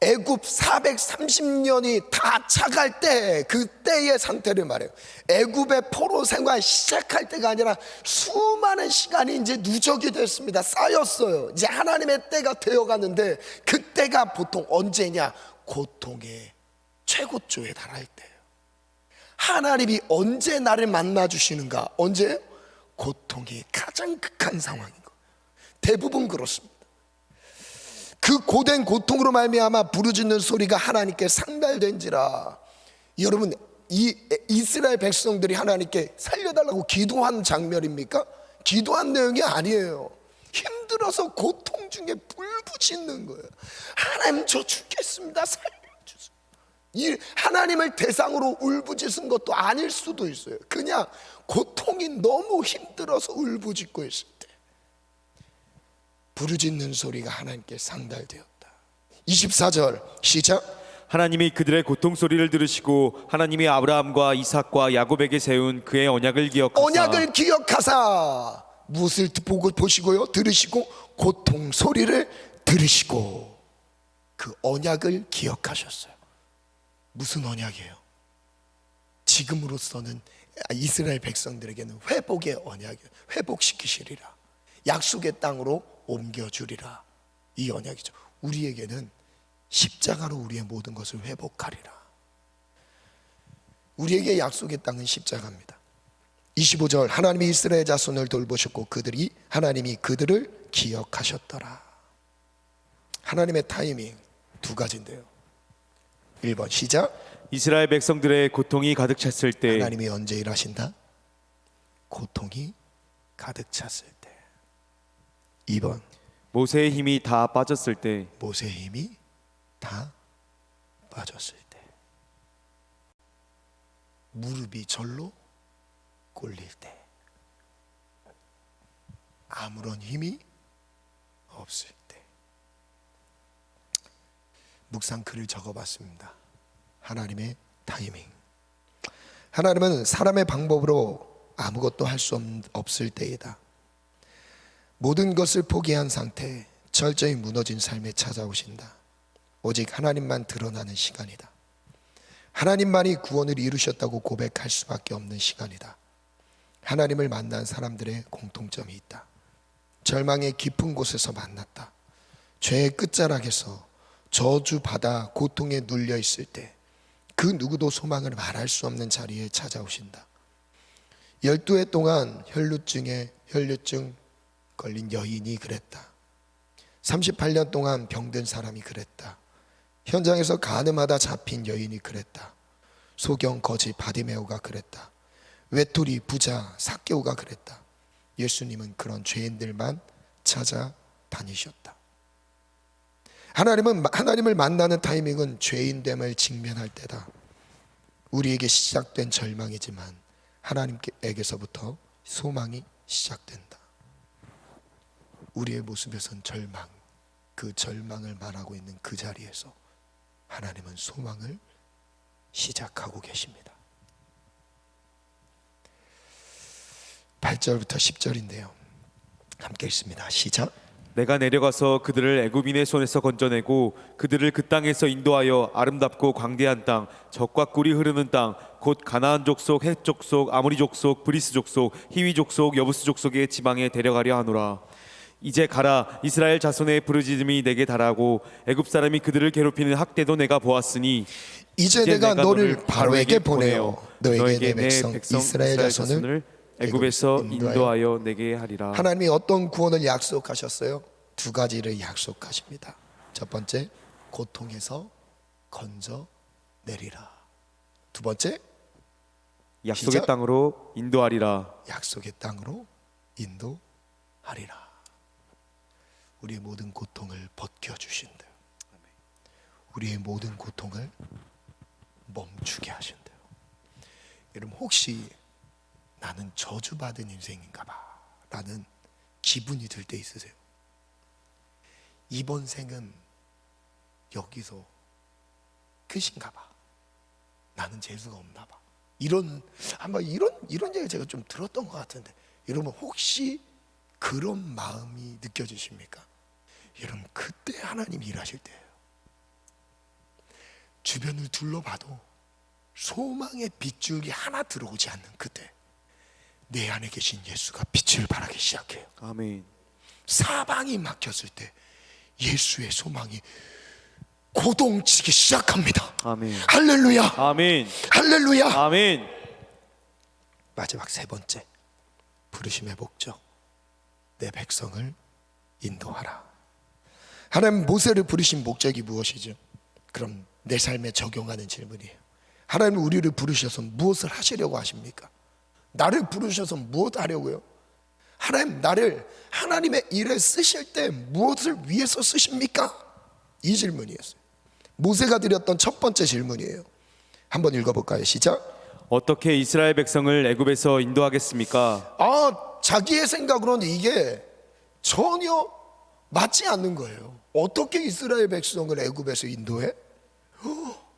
애굽 430년이 다 차갈 때, 그때의 상태를 말해요. 애굽의 포로 생활 시작할 때가 아니라 수많은 시간이 이제 누적이 됐습니다. 쌓였어요. 이제 하나님의 때가 되어가는데, 그때가 보통 언제냐? 고통의 최고조에 달할 때예요. 하나님이 언제 나를 만나 주시는가? 언제? 고통이 가장 극한 상황인 거. 대부분 그렇습니다. 그 고된 고통으로 말미암아 부르짖는 소리가 하나님께 상달된지라. 여러분, 이 이스라엘 백성들이 하나님께 살려달라고 기도한 장면입니까? 기도한 내용이 아니에요. 힘들어서 고통 중에 불부짖는 거예요. 하나님, 저 죽겠습니다, 살려주세요. 이 하나님을 대상으로 울부짖은 것도 아닐 수도 있어요. 그냥 고통이 너무 힘들어서 울부짖고 있을 때. 부르짖는 소리가 하나님께 상달되었다. 24절 시작. 하나님이 그들의 고통 소리를 들으시고 하나님이 아브라함과 이삭과 야곱에게 세운 그의 언약을 기억하사 언약을 기억하사 무엇을 보시고요? 들으시고 고통 소리를 들으시고 그 언약을 기억하셨어요. 무슨 언약이에요? 지금으로서는 이스라엘 백성들에게는 회복의 언약이에요. 회복시키시리라. 약속의 땅으로 옮겨주리라. 이 언약이죠. 우리에게는 십자가로 우리의 모든 것을 회복하리라. 우리에게 약속의 땅은 십자가입니다. 25절 하나님이 이스라엘 자손을 돌보셨고 하나님이 그들을 기억하셨더라. 하나님의 타이밍 두 가지인데요. 1번 시작. 이스라엘 백성들의 고통이 가득 찼을 때 하나님이 언제 일하신다? 고통이 가득 찼을 때. 2번 모세의 힘이 다 빠졌을 때 모세의 힘이 다 빠졌을 때. 무릎이 절로 꼴릴 때. 아무런 힘이 없을 때. 묵상 글을 적어봤습니다. 하나님의 타이밍. 하나님은 사람의 방법으로 아무것도 할 수 없을 때이다. 모든 것을 포기한 상태, 철저히 무너진 삶에 찾아오신다. 오직 하나님만 드러나는 시간이다. 하나님만이 구원을 이루셨다고 고백할 수밖에 없는 시간이다. 하나님을 만난 사람들의 공통점이 있다. 절망의 깊은 곳에서 만났다. 죄의 끝자락에서 저주받아 고통에 눌려 있을 때 그 누구도 소망을 말할 수 없는 자리에 찾아오신다. 12해 동안 혈루증 걸린 여인이 그랬다. 38년 동안 병든 사람이 그랬다. 현장에서 가늠하다 잡힌 여인이 그랬다. 소경 거지 바디메오가 그랬다. 외톨이 부자 삭개오가 그랬다. 예수님은 그런 죄인들만 찾아다니셨다. 하나님을 만나는 타이밍은 죄인됨을 직면할 때다. 우리에게 시작된 절망이지만 하나님께서부터 소망이 시작된다. 우리의 모습에선 절망, 그 절망을 말하고 있는 그 자리에서 하나님은 소망을 시작하고 계십니다. 8절부터 10절인데요. 함께 읽습니다. 시작. 내가 내려가서 그들을 애굽인의 손에서 건져내고 그들을 그 땅에서 인도하여 아름답고 광대한 땅, 젖과 꿀이 흐르는 땅, 곧 가나안 족속, 헷 족속, 아모리 족속, 브리스 족속, 히위 족속, 여부스 족속의 지방에 데려가려 하노라. 이제 가라. 이스라엘 자손의 부르짖음이 내게 달하고 애굽 사람이 그들을 괴롭히는 학대도 내가 보았으니 이제 내가 너를 바로에게 보내어 너에게 내 백성 이스라엘 자손을 애굽에서 인도하여 내게 하리라. 하나님이 어떤 구원을 약속하셨어요? 두 가지를 약속하십니다. 첫 번째, 고통에서 건져내리라. 두 번째, 약속의 시작. 땅으로 인도하리라. 약속의 땅으로 인도하리라. 우리의 모든 고통을 벗겨주신대요. 우리의 모든 고통을 멈추게 하신대요. 여러분 혹시 나는 저주받은 인생인가 봐 라는 기분이 들 때 있으세요? 이번 생은 여기서 끝인가 봐. 나는 재수가 없나 봐. 아마 이런 얘기 제가 좀 들었던 것 같은데, 여러분 혹시 그런 마음이 느껴지십니까? 여러분 그때 하나님이 일하실 때예요. 주변을 둘러봐도 소망의 빗줄기 하나 들어오지 않는 그때 내 안에 계신 예수가 빛을 발하기 시작해요. 아멘. 사방이 막혔을 때 예수의 소망이 고동치기 시작합니다. 아멘. 할렐루야. 아멘. 할렐루야. 아멘. 마지막 세 번째, 부르심의 목적, 내 백성을 인도하라. 하나님 모세를 부르신 목적이 무엇이죠? 그럼 내 삶에 적용하는 질문이에요. 하나님 우리를 부르셔서 무엇을 하시려고 하십니까? 나를 부르셔서 무엇 하려고요? 하나님 나를 하나님의 일에 쓰실 때 무엇을 위해서 쓰십니까? 이 질문이었어요. 모세가 드렸던 첫 번째 질문이에요. 한번 읽어볼까요? 시작. 어떻게 이스라엘 백성을 애굽에서 인도하겠습니까? 자기의 생각으로는 이게 전혀 맞지 않는 거예요. 어떻게 이스라엘 백성을 애굽에서 인도해?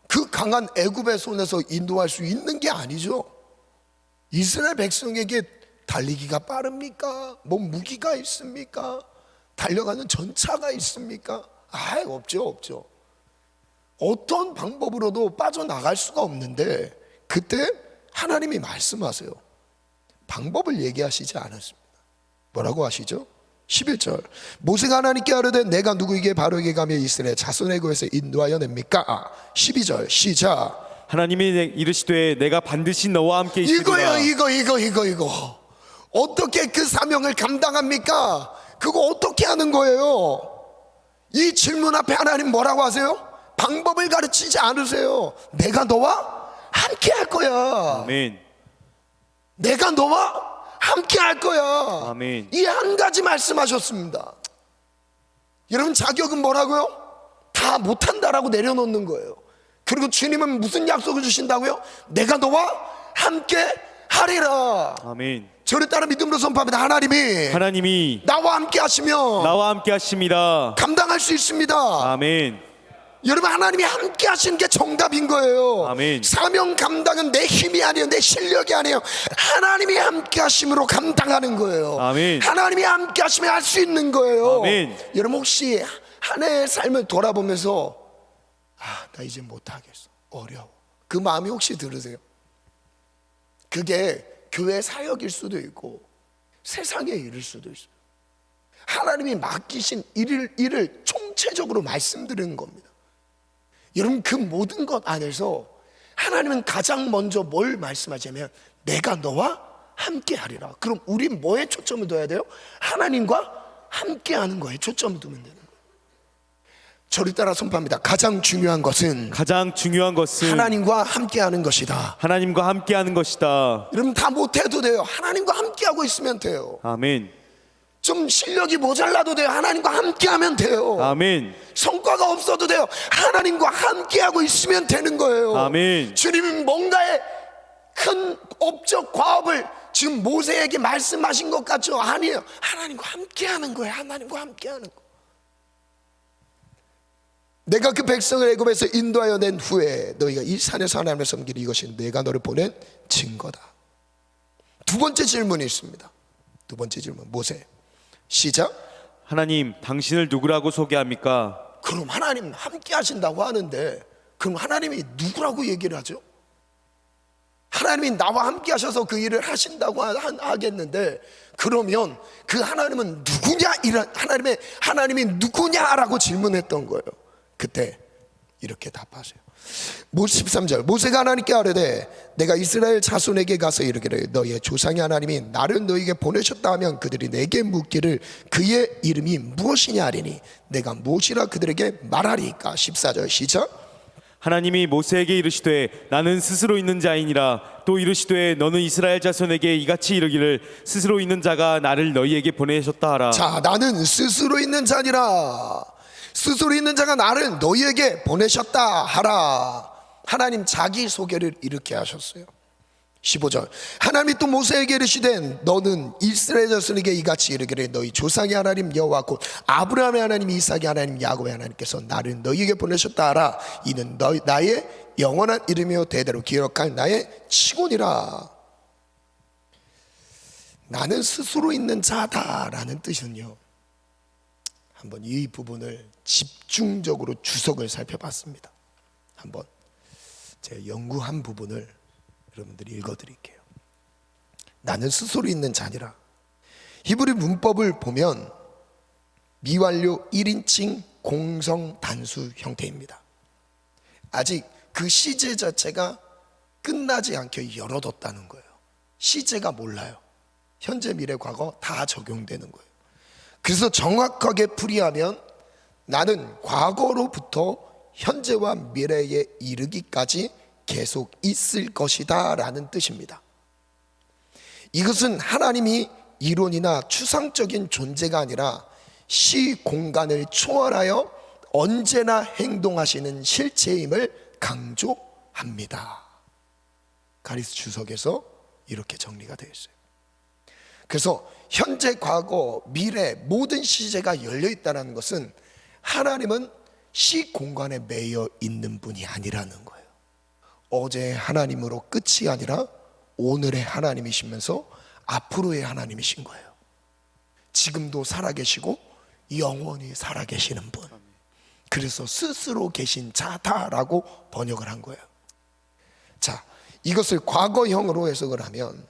그 강한 애굽의 손에서 인도할 수 있는 게 아니죠. 이스라엘 백성에게 달리기가 빠릅니까? 뭐 무기가 있습니까? 달려가는 전차가 있습니까? 없죠. 어떤 방법으로도 빠져나갈 수가 없는데 그때 하나님이 말씀하세요. 방법을 얘기하시지 않았습니다. 뭐라고 하시죠? 11절 모세가 하나님께 아뢰되 내가 누구에게 바로에게 가며 이스라엘 자손의 애굽에서 인도하여 냅니까? 12절 시작. 하나님이 이르시되 내가 반드시 너와 함께 있으리라. 이거 어떻게 그 사명을 감당합니까? 그거 어떻게 하는 거예요? 이 질문 앞에 하나님 뭐라고 하세요? 방법을 가르치지 않으세요. 내가 너와 함께 할 거야. 아멘. 내가 너와 함께 할 거야. 아멘. 이 한 가지 말씀하셨습니다. 여러분 자격은 뭐라고요? 다 못한다라고 내려놓는 거예요. 그리고 주님은 무슨 약속을 주신다고요? 내가 너와 함께 하리라. 아멘. 저를 따라 믿음으로 선포합니다. 하나님이 나와 함께 하십니다. 감당할 수 있습니다. 아멘. 여러분 하나님이 함께 하시는 게 정답인 거예요. 아멘. 사명 감당은 내 힘이 아니에요. 내 실력이 아니에요. 하나님이 함께 하심으로 감당하는 거예요. 아멘. 하나님이 함께 하시면 할 수 있는 거예요. 아멘. 여러분 혹시 한 해의 삶을 돌아보면서 나 이제 못하겠어. 어려워. 그 마음이 혹시 들으세요? 그게 교회 사역일 수도 있고 세상의 일일 수도 있어요. 하나님이 맡기신 일을 총체적으로 말씀드리는 겁니다. 여러분 그 모든 것 안에서 하나님은 가장 먼저 뭘 말씀하시냐면 내가 너와 함께 하리라. 그럼 우린 뭐에 초점을 둬야 돼요? 하나님과 함께 하는 거에 초점을 두면 되는 거예요. 저를 따라 선포합니다. 가장 중요한 것은 하나님과 함께 하는 것이다. 여러분 다 못해도 돼요. 하나님과 함께 하고 있으면 돼요. 아멘. 좀 실력이 모자라도 돼요. 하나님과 함께 하면 돼요. 아멘. 성과가 없어도 돼요. 하나님과 함께 하고 있으면 되는 거예요. 아멘. 주님은 뭔가의 큰 업적 과업을 지금 모세에게 말씀하신 것 같죠? 아니에요. 하나님과 함께 하는 거예요. 하나님과 함께 하는 거. 내가 그 백성을 애굽에서 인도하여 낸 후에 너희가 이 산에서 하나님을 섬기리. 이것이 내가 너를 보낸 증거다. 두 번째 질문이 있습니다. 두 번째 질문 모세 시작. 하나님 당신을 누구라고 소개합니까? 그럼 하나님 함께 하신다고 하는데 그럼 하나님이 누구라고 얘기를 하죠? 하나님이 나와 함께 하셔서 그 일을 하신다고 하겠는데 그러면 그 하나님은 누구냐? 하나님이 누구냐라고 질문했던 거예요. 그때 이렇게 답하세요. 13절 모세가 하나님께 아뢰되 내가 이스라엘 자손에게 가서 이르기를 너희의 조상의 하나님이 나를 너희에게 보내셨다 하면 그들이 내게 묻기를 그의 이름이 무엇이냐 하리니 내가 무엇이라 그들에게 말하리까? 14절 시작. 하나님이 모세에게 이르시되 나는 스스로 있는 자이니라. 또 이르시되 너는 이스라엘 자손에게 이같이 이르기를 스스로 있는 자가 나를 너희에게 보내셨다 하라. 자, 나는 스스로 있는 자니라. 스스로 있는 자가 나를 너희에게 보내셨다 하라. 하나님 자기 소개를 이렇게 하셨어요. 15절 하나님이 또 모세에게 이르시되 너는 이스라엘 자손에게 이같이 이르기를 너희 조상의 하나님 여호와 곧 아브라함의 하나님 이삭의 하나님 야곱의 하나님께서 나를 너희에게 보내셨다 하라. 이는 나의 영원한 이름이요 대대로 기억할 나의 치곤이라. 나는 스스로 있는 자다라는 뜻은요, 한번 이 부분을 집중적으로 주석을 살펴봤습니다. 한번 제가 연구한 부분을 여러분들이 읽어드릴게요. 나는 스스로 있는 자니라. 히브리 문법을 보면 미완료 1인칭 공성 단수 형태입니다. 아직 그 시제 자체가 끝나지 않게 열어뒀다는 거예요. 시제가 몰라요. 현재, 미래, 과거 다 적용되는 거예요. 그래서 정확하게 풀이하면 나는 과거로부터 현재와 미래에 이르기까지 계속 있을 것이다 라는 뜻입니다. 이것은 하나님이 이론이나 추상적인 존재가 아니라 시 공간을 초월하여 언제나 행동하시는 실체임을 강조합니다. 가리스 주석에서 이렇게 정리가 되어 있어요. 그래서 현재, 과거, 미래 모든 시제가 열려 있다는 것은 하나님은 시공간에 매여 있는 분이 아니라는 거예요. 어제의 하나님으로 끝이 아니라 오늘의 하나님이시면서 앞으로의 하나님이신 거예요. 지금도 살아계시고 영원히 살아계시는 분. 그래서 스스로 계신 자다라고 번역을 한 거예요. 자, 이것을 과거형으로 해석을 하면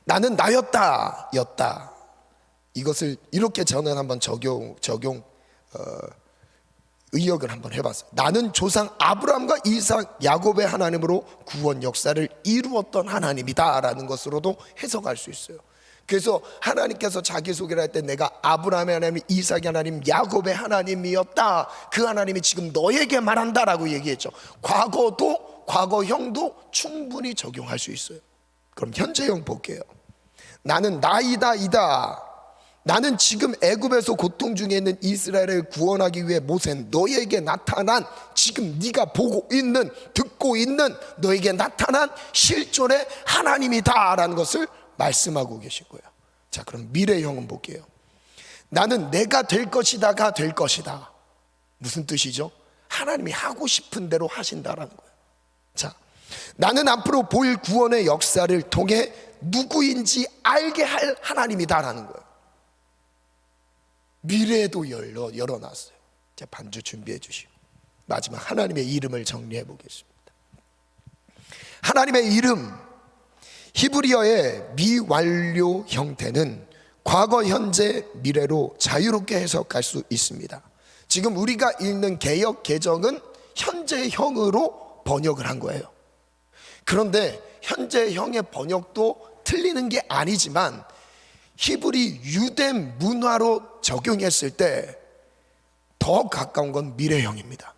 나는 나였다 였다, 이것을 이렇게 저는 한번 적용 의역을 한번 해봤어요. 나는 조상 아브라함과 이삭 야곱의 하나님으로 구원 역사를 이루었던 하나님이다 라는 것으로도 해석할 수 있어요. 그래서 하나님께서 자기소개를 할 때 내가 아브라함의 하나님, 이삭의 하나님, 야곱의 하나님이었다, 그 하나님이 지금 너에게 말한다 라고 얘기했죠. 과거도, 과거형도 충분히 적용할 수 있어요. 그럼 현재형 볼게요. 나는 나이다 이다, 나는 지금 애굽에서 고통 중에 있는 이스라엘을 구원하기 위해 모세 너에게 나타난, 지금 네가 보고 있는, 듣고 있는 너에게 나타난 실존의 하나님이다 라는 것을 말씀하고 계신 거예요. 자, 그럼 미래형은 볼게요. 나는 내가 될 것이다가 될 것이다. 무슨 뜻이죠? 하나님이 하고 싶은 대로 하신다라는 거예요. 자, 나는 앞으로 보일 구원의 역사를 통해 누구인지 알게 할 하나님이다라는 거예요. 미래도 열어놨어요. 자, 반주 준비해 주시고 마지막 하나님의 이름을 정리해 보겠습니다. 하나님의 이름, 히브리어의 미완료 형태는 과거, 현재, 미래로 자유롭게 해석할 수 있습니다. 지금 우리가 읽는 개역 개정은 현재형으로 번역을 한 거예요. 그런데 현재형의 번역도 틀리는 게 아니지만 히브리 유대 문화로 적용했을 때 더 가까운 건 미래형입니다.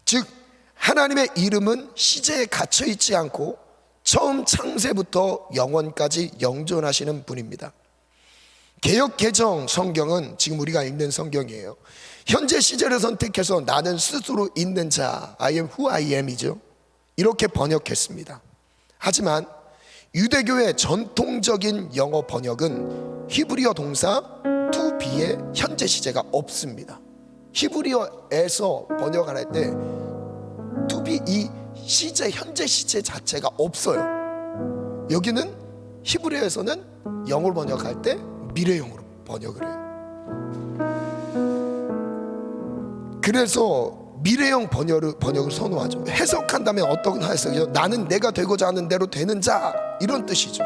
즉 하나님의 이름은 시제에 갇혀 있지 않고 처음 창세부터 영원까지 영존하시는 분입니다. 개역 개정 성경은 지금 우리가 읽는 성경이에요. 현재 시제를 선택해서 나는 스스로 있는 자, I am who I am이죠. 이렇게 번역했습니다. 하지만 유대교의 전통적인 영어 번역은 히브리어 동사 to be의 현재 시제가 없습니다. 히브리어에서 번역을 할 때 to be, 이 시제, 현재 시제 자체가 없어요. 여기는 히브리어에서는 영어로 번역할 때 미래형으로 번역을 해요. 그래서 미래형 번역을 선호하죠. 해석한다면 어떤 해석이죠? 나는 내가 되고자 하는 대로 되는 자, 이런 뜻이죠.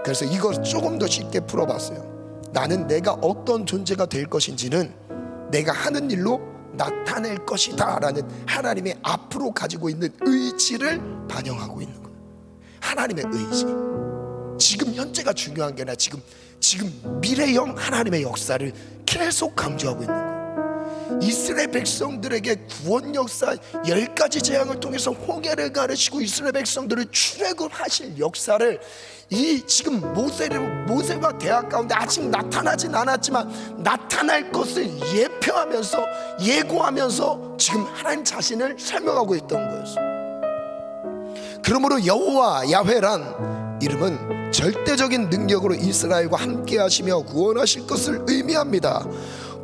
그래서 이걸 조금 더 쉽게 풀어봤어요. 나는 내가 어떤 존재가 될 것인지는 내가 하는 일로 나타낼 것이다 라는 하나님의 앞으로 가지고 있는 의지를 반영하고 있는 거예요. 하나님의 의지, 지금 현재가 중요한 게 아니라 지금 미래형 하나님의 역사를 계속 강조하고 있는 거예요. 이스라엘 백성들에게 구원 역사 10가지 재앙을 통해서 홍해를 가르치고 이스라엘 백성들을 출애굽하실 역사를 이 지금 모세와 대화 가운데 아직 나타나진 않았지만 나타날 것을 예표하면서 예고하면서 지금 하나님 자신을 설명하고 있던 거였어요. 그러므로 여호와 야훼란 이름은 절대적인 능력으로 이스라엘과 함께 하시며 구원하실 것을 의미합니다.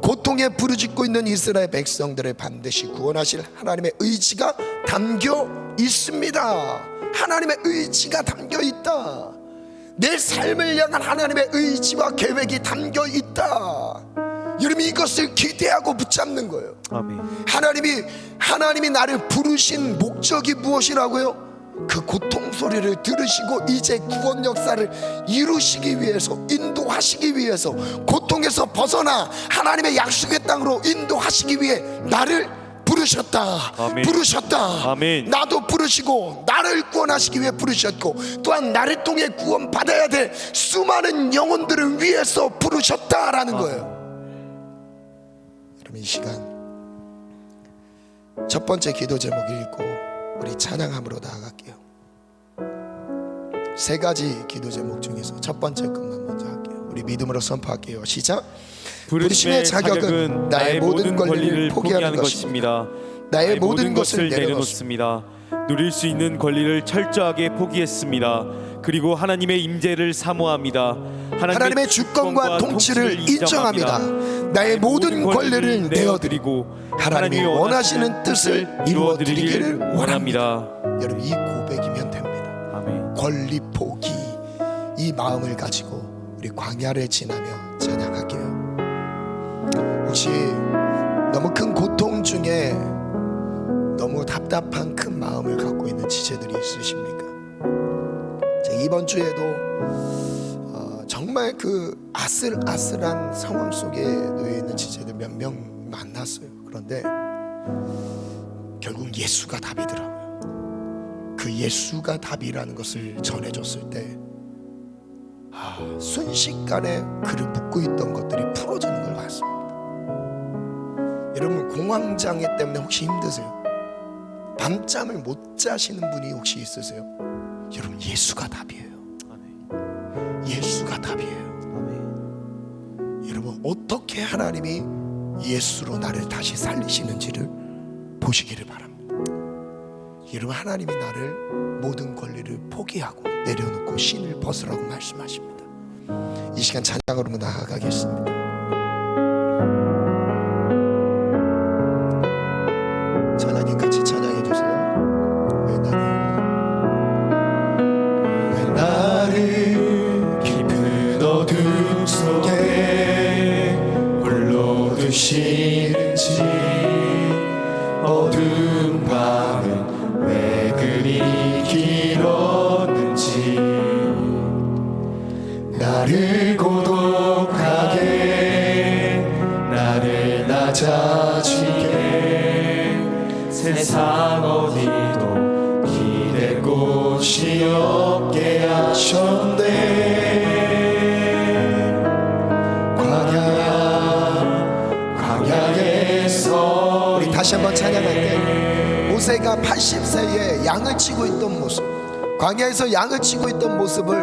고통에 부르짖고 있는 이스라엘 백성들을 반드시 구원하실 하나님의 의지가 담겨 있습니다. 하나님의 의지가 담겨 있다. 내 삶을 향한 하나님의 의지와 계획이 담겨 있다. 여러분, 이것을 기대하고 붙잡는 거예요. 아멘. 하나님이 나를 부르신 목적이 무엇이라고요? 그 고통 소리를 들으시고 이제 구원 역사를 이루시기 위해서, 인도하시기 위해서, 고통에서 벗어나 하나님의 약속의 땅으로 인도하시기 위해 나를 부르셨다. 아멘. 부르셨다. 아멘. 나도 부르시고 나를 구원하시기 위해 부르셨고, 또한 나를 통해 구원 받아야 될 수많은 영혼들을 위해서 부르셨다라는 거예요. 여러분, 이 시간 첫 번째 기도 제목 읽고 우리 찬양함으로 나아갈게요. 세 가지 기도 제목 중에서 첫 번째 것만 먼저 할게요. 우리 믿음으로 선포할게요. 시작. 부르심의 자격은 나의 모든 권리를 포기하는 것입니다. 나의 모든 것을 내려놓습니다. 누릴 수 있는 권리를 철저하게 포기했습니다. 그리고 하나님의 임재를 사모합니다. 하나님의 주권과 통치를 인정합니다. 나의 모든 권리를 내어드리고 하나님이 원하시는 뜻을 이루어드리기를 원합니다. 여러분, 이 고백이면 됩니다. 아멘. 권리 포기, 이 마음을 가지고 우리 광야를 지나며 찬양할게요. 혹시 너무 큰 고통 중에 너무 답답한 큰 마음을 갖고 있는 지체들이 있으십니까? 이번 주에도 정말 그 아슬아슬한 상황 속에 놓여 있는 지체들 몇 명 만났어요. 그런데 결국 예수가 답이더라고요. 그 예수가 답이라는 것을 전해줬을 때 순식간에 그를 묶고 있던 것들이 풀어지는 걸 봤습니다. 여러분, 공황장애 때문에 혹시 힘드세요? 밤잠을 못 자시는 분이 혹시 있으세요? 여러분, 예수가 답이에요. 예수가 답이에요. 여러분, 어떻게 하나님이 예수로 나를 다시 살리시는지를 보시기를 바랍니다. 여러분, 하나님이 나를 모든 권리를 포기하고 내려놓고 신을 벗으라고 말씀하십니다. 이 시간 찬양으로 나아가겠습니다. 찬양님 같이 찬양해 주세요. 왜 나를 깊은 어둠 속에 홀로 두시는지, 어두운 밤은 왜 그리 길었는지, 나를 고독하게, 나를 낮아지게, 세상 어디도 기댈 곳이 없게 하셨네. 광야에서 우리 다시 한번 찬양할 때 모세가 80세에 양을 치고 있던 모습, 광야에서 양을 치고 있던 모습을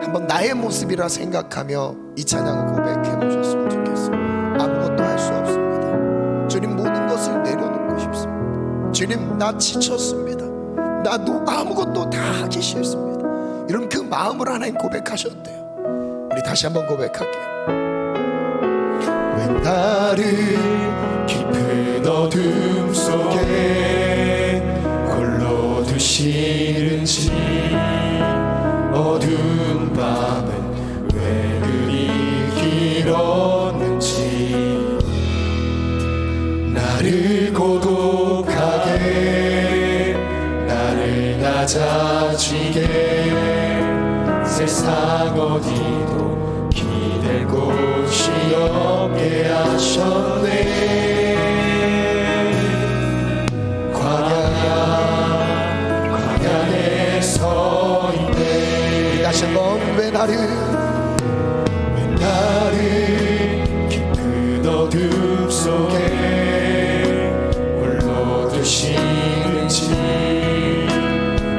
한번 나의 모습이라 생각하며 이 찬양을 고백해 보셨으면 좋겠어요. 아무것도 할 수 없습니다. 주님, 모든 것을 내려놓고 싶습니다. 주님, 나 지쳤습니다. 나도 아무것도 다 하기 싫습니다. 이런 그 마음으로 하나님 고백하셨대요. 우리 다시 한번 고백할게요. 왜 나를 깊은 어둠 속에 홀로 두시는지, 어두운 밤은 왜 그리 길었는지, 나를 고독하게, 나를 낮아지게, 세상 어디도 기댈 곳이 없게 하셨네. 광야에 서 있네. 다시 한번 왜 나를 깊은 어둠 속에 홀로 두시는지,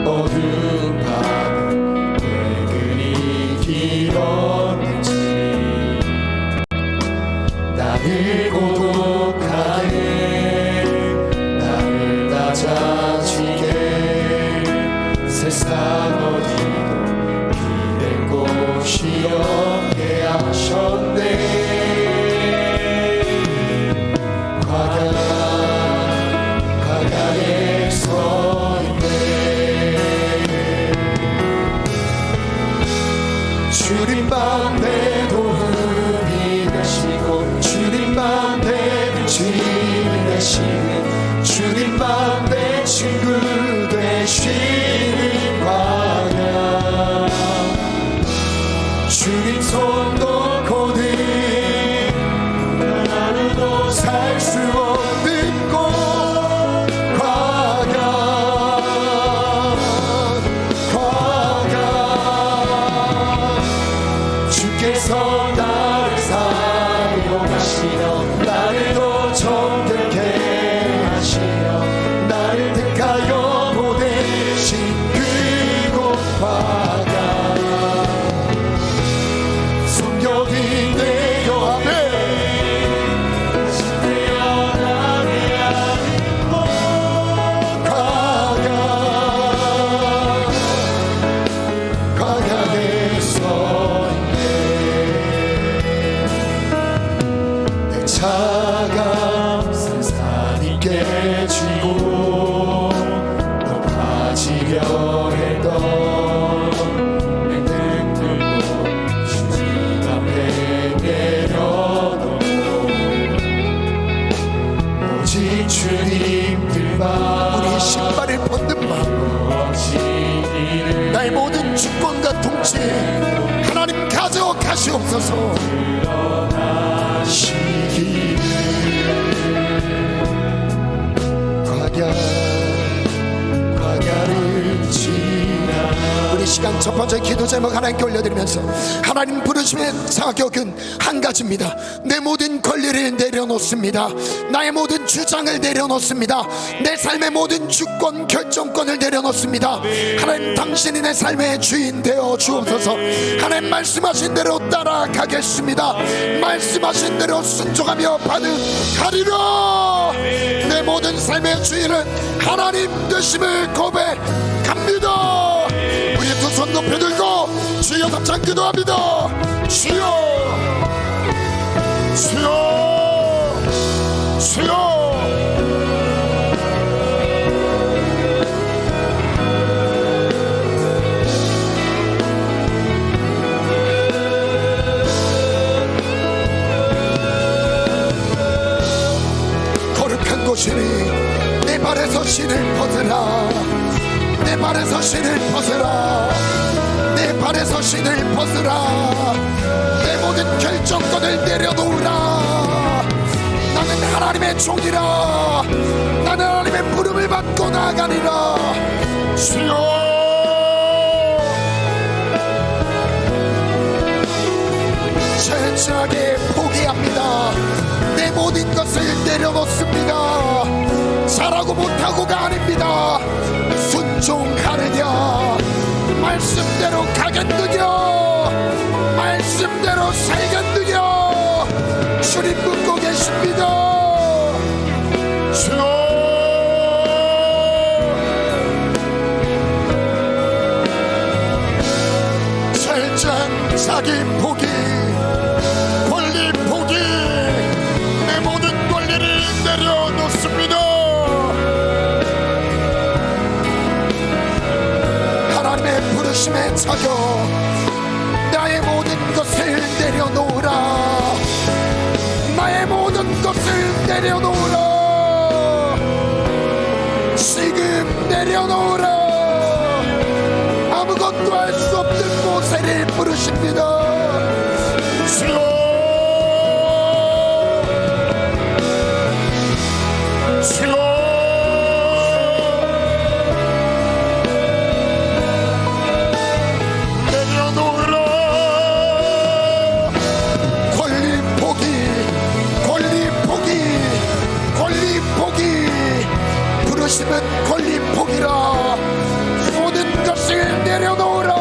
어두운 밤은 왜 그리 길었는지, 나를 고독하게, 나를 낮아지게, 세상 어디도 기댈 곳이 없게 하셨네. 광야에 서 있네. 주님 맘대 도움이 되시고, 주님 맘대 빛이 되시는, 주님 맘대 친구 되시는 광야. 주님 손 놓고는 하루도 살 수 없는 곳, 광야. 주께서 나를 사용하시며, 나를 더 정결케 하시며, 나를 택하여 보내신 그곳 광야. 성경이 내어 하네. 다시 태어나게 하는 곳, 있는지 하나님 가져가시옵소서. 시기를 광야를 지나. 우리 시간 첫 번째 기도 제목 하나님께 올려드리면서, 하나님 부르심의 자격은 한 가지입니다. 내 모든 권리를 내려놓습니다. 나의 모든 주장을 내려놓습니다. 내 삶의 모든 주권 결정권을 내려놓습니다. 하나님, 당신이 내 삶의 주인 되어 주옵소서. 하나님, 말씀하신 대로 따라가겠습니다. 말씀하신 대로 순종하며 받으리라. 내 모든 삶의 주인은 하나님 되심을 고백합니다. 우리 두 손 높이 들고 주여 답장 기도합니다. 주여, 주여, 주여. 거룩한 곳이니 내 발에서 신을 벗으라. 내 발에서 신을 벗으라. 내 발에서 신을 벗으라. 내 모든 결정권을 내려놓으라. 나는 하나님의 종이라. 나는 하나님의 부름을 받고 나아가리라. 주여, 철저하게 포기합니다. 내 모든 것을 내려놓습니다. 잘하고 못하고가 아닙니다. 순종하느냐, 말씀대로 가겠느냐, 말씀대로 살겠느냐. 주님 묻고 계십니다. 주여, 철저한 자기 포기, 권리 포기, 내 모든 권리를 내려놓습니다. 하나님의 부르심에 차겨 나의 모든 것을 내려놓으라. 나의 모든 것을 내려놓으라. 지금 내려놓으라. 아무것도 할 수 없는 모세를 부르십니다. 주여, 주여, 내려놓으라. 권리 포기, 권리 포기, 권리 포기. 부르심은 권리 포기라. 모든 것을 내려놓으라.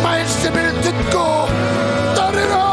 말씀을 듣고 따르라.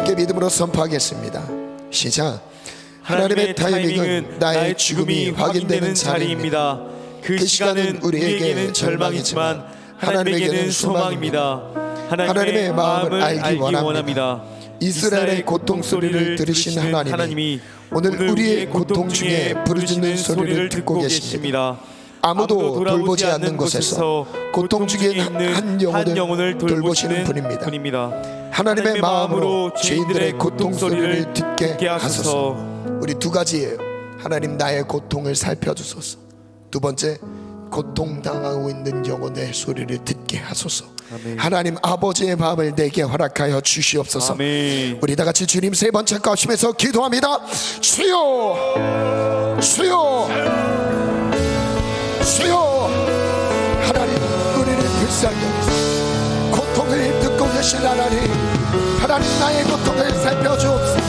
함께 믿음으로 선포하겠습니다. 시작. 하나님의 타이밍은 나의 죽음이 확인되는 자리입니다. 그 시간은 우리에게는 절망이지만 하나님에게는 소망입니다. 하나님의 마음을 알기 원합니다. 이스라엘의 고통 소리를 들으신 하나님이 오늘 우리의 고통 중에 부르짖는 소리를 듣고 계십니다. 아무도 돌보지 않는 곳에서 고통 중에 한 영혼을 돌보시는 분입니다. 하나님의 마음으로 죄인들의 고통 소리를 듣게 하소서. 우리 두 가지예요. 하나님 나의 고통을 살펴주소서. 두 번째, 고통당하고 있는 영혼의 소리를 듣게 하소서. 아멘. 하나님 아버지의 마음을 내게 허락하여 주시옵소서. 아멘. 우리 다 같이 주님 세 번 착각하시면서 기도합니다. 주여, 주여, 주여. 하나님 우리를 불쌍히 여기소서. 고통을 듣고 계신 하나님, 하나님 나의 고통을 살펴주옵소서.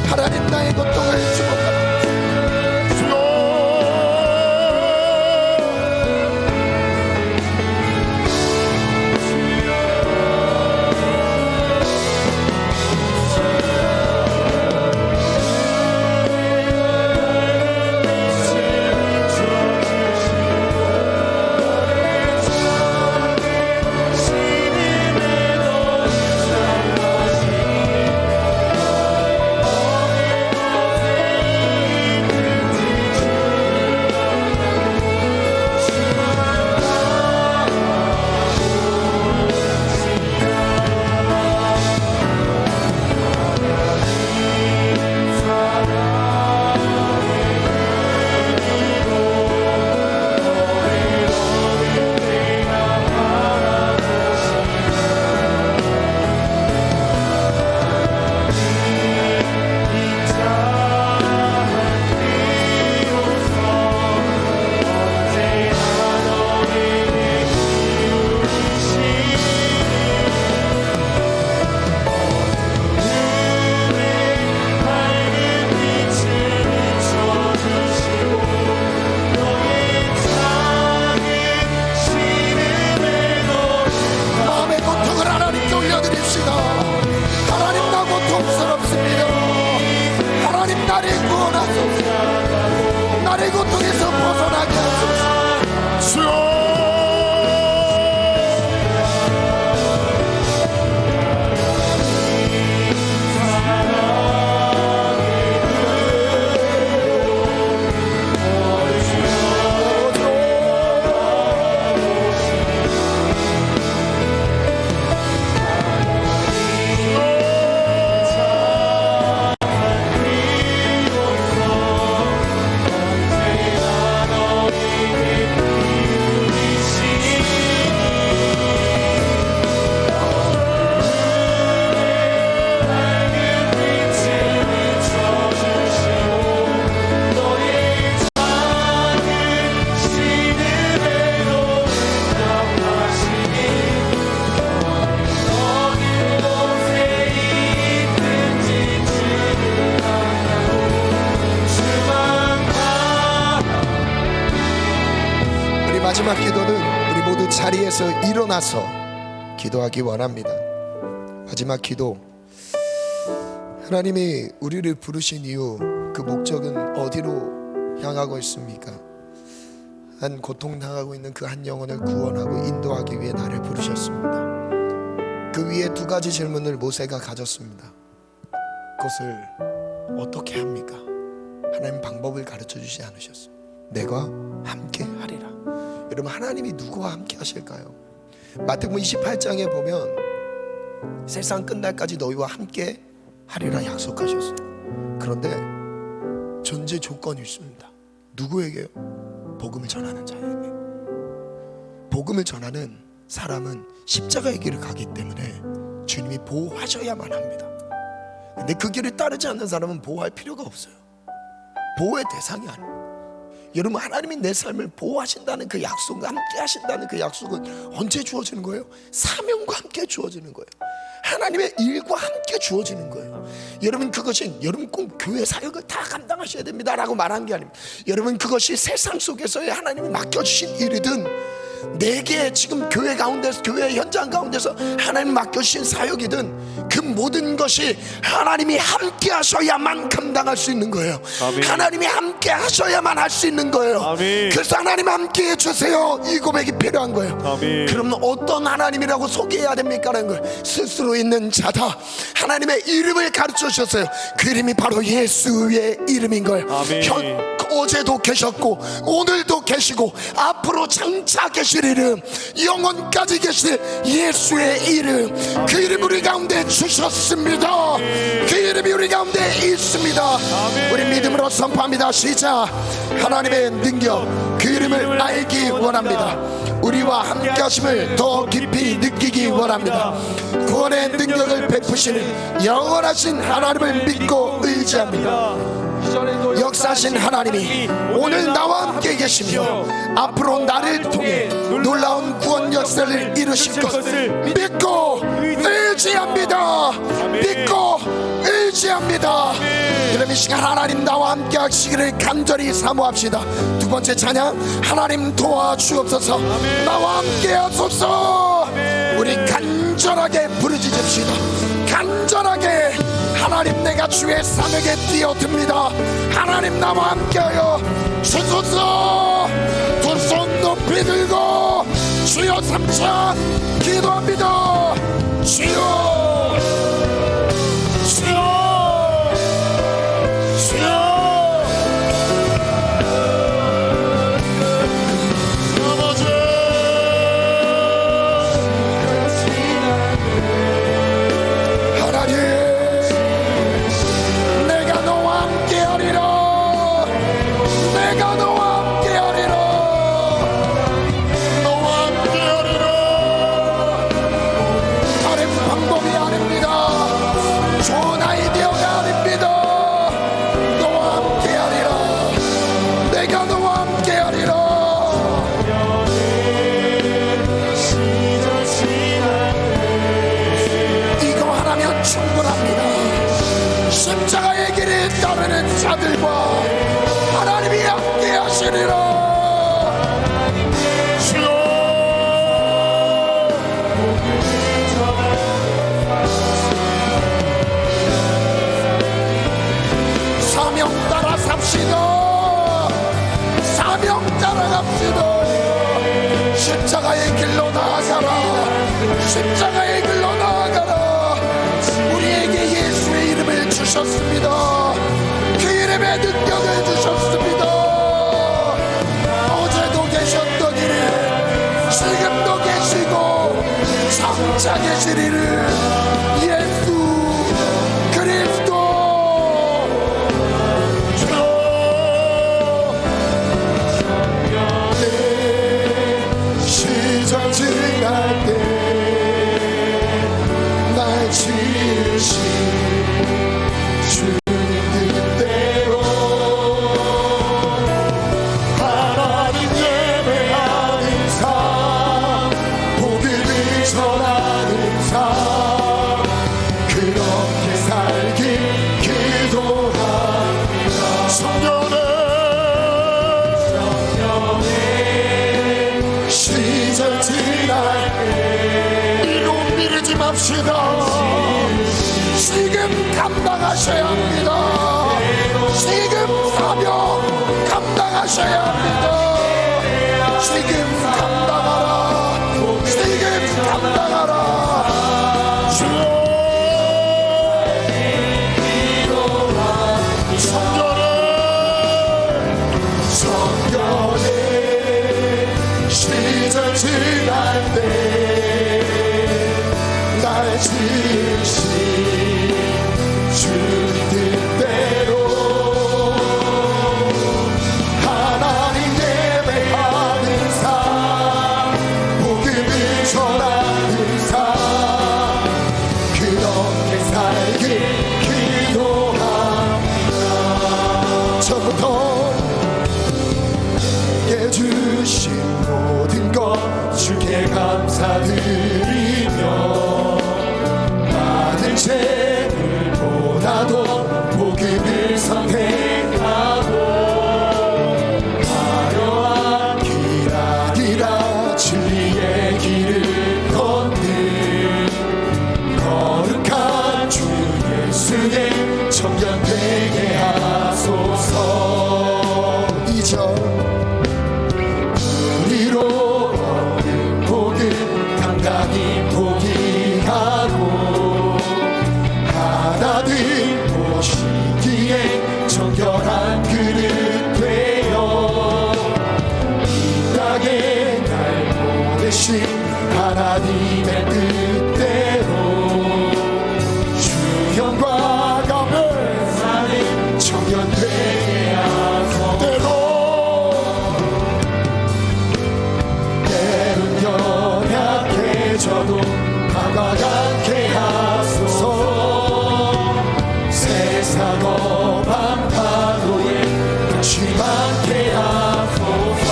하나님 나의 고통을 주옵소서. 나를 고통에서 벗어나게 하소서. 주여. 마지막 기도는 우리 모두 자리에서 일어나서 기도하기 원합니다. 마지막 기도. 하나님이 우리를 부르신 이유, 그 목적은 어디로 향하고 있습니까? 한 고통당하고 있는 그 한 영혼을 구원하고 인도하기 위해 나를 부르셨습니다. 그 위에 두 가지 질문을 모세가 가졌습니다. 그것을 어떻게 합니까? 하나님 방법을 가르쳐 주지 않으셨어요. 내가 함께 하리라. 여러분, 하나님이 누구와 함께 하실까요? 마태복음 28장에 보면 세상 끝날까지 너희와 함께 하리라 약속하셨어요. 그런데 전제 조건이 있습니다. 누구에게요? 복음을 전하는 자에게. 복음을 전하는 사람은 십자가의 길을 가기 때문에 주님이 보호하셔야만 합니다. 근데 그 길을 따르지 않는 사람은 보호할 필요가 없어요. 보호의 대상이 아닙니다. 여러분, 하나님이 내 삶을 보호하신다는 그 약속, 함께 하신다는 그 약속은 언제 주어지는 거예요? 사명과 함께 주어지는 거예요. 하나님의 일과 함께 주어지는 거예요. 여러분, 그것이 여러분 꼭 교회 사역을 다 감당하셔야 됩니다 라고 말한 게 아닙니다. 여러분, 그것이 세상 속에서의 하나님이 맡겨주신 일이든 내게 지금 교회 가운데서, 교회 현장 가운데서 하나님 맡겨주신 사역이든 그 모든 것이 하나님이 함께 하셔야만 감당할 수 있는 거예요. 아멘. 하나님이 함께 하셔야만 할 수 있는 거예요. 아멘. 그래서 하나님 함께 해주세요, 이 고백이 필요한 거예요. 아멘. 그럼 어떤 하나님이라고 소개해야 됩니까라는 거예요. 스스로 있는 자다. 하나님의 이름을 가르쳐 주셨어요. 그 이름이 바로 예수의 이름인 거예요. 아멘. 어제도 계셨고 오늘도 계시고 앞으로 장차 계실 이름, 영원까지 계실 예수의 이름. 그 이름 우리 가운데 주셨습니다. 그 이름이 우리 가운데 있습니다. 우리 믿음으로 선포합니다. 시작. 하나님의 능력, 그 이름을 알기 원합니다. 우리와 함께 하심을 더 깊이 느끼기 원합니다. 구원의 능력을 베푸시는 영원하신 하나님을 믿고 의지합니다. 역사하신 하나님이 오늘 나와 함께 계시며 앞으로 나를 통해 놀라운 구원 역사를 이루실 것을 믿고 의지합니다. 믿고 의지합니다. 그럼 이 시간 하나님 나와 함께 하시기를 간절히 사모합시다. 두 번째 찬양, 하나님 도와주옵소서. 나와 함께 하소서. 우리 간절하게 부르짖읍시다. 간절하게. 하나님, 내가 주의 사명에 뛰어듭니다. 하나님, 나와 함께하여 주소서. 두 손 높이 들고 주여 삼차 기도합니다. 주여, 주여, 주여. 십자가의 길을 따르는 자들과 하나님이 함께 하시리라. 사명 따라 삽시다. 사명 따라 갑시다. 십자가의 길로 나아가라. 십자가의 길로 나아가라. 우리에게 예수의 이름을 주셨습니다. 그 이름의 능력을 주셨습니다. 어제도 계셨던 이름, 지금도 계시고 장차 계실 이름, 예수 그리스도. 내 시절 지날 때 날 지으신 주님 뜻대로 하나님 예배하는 삶, 복음을 전하는 삶, 그렇게 살길 기도합니다. 성령의 시절 지날 때 이로 미루지 맙시다. 지금 감당하셔야 합니다. 지금 사명 감당하셔야 합니다. 지금 감당하라. 지금 감당하라. 주여, 성령의 시절 지날 때 날 지으신 주님 예수의 청년 되게 하소서. 2절 우리로 얻은 복은 당당히 포기하고 하나님 보시기에 정결한 그릇 되어 이 땅에 날 보내신 하나님의 뜻대로 주형과 감사는 청년 되게 하소서. 때론 연약해져도 다가가게 하소서. 세상 어방 파도에 낙심하게 하소서.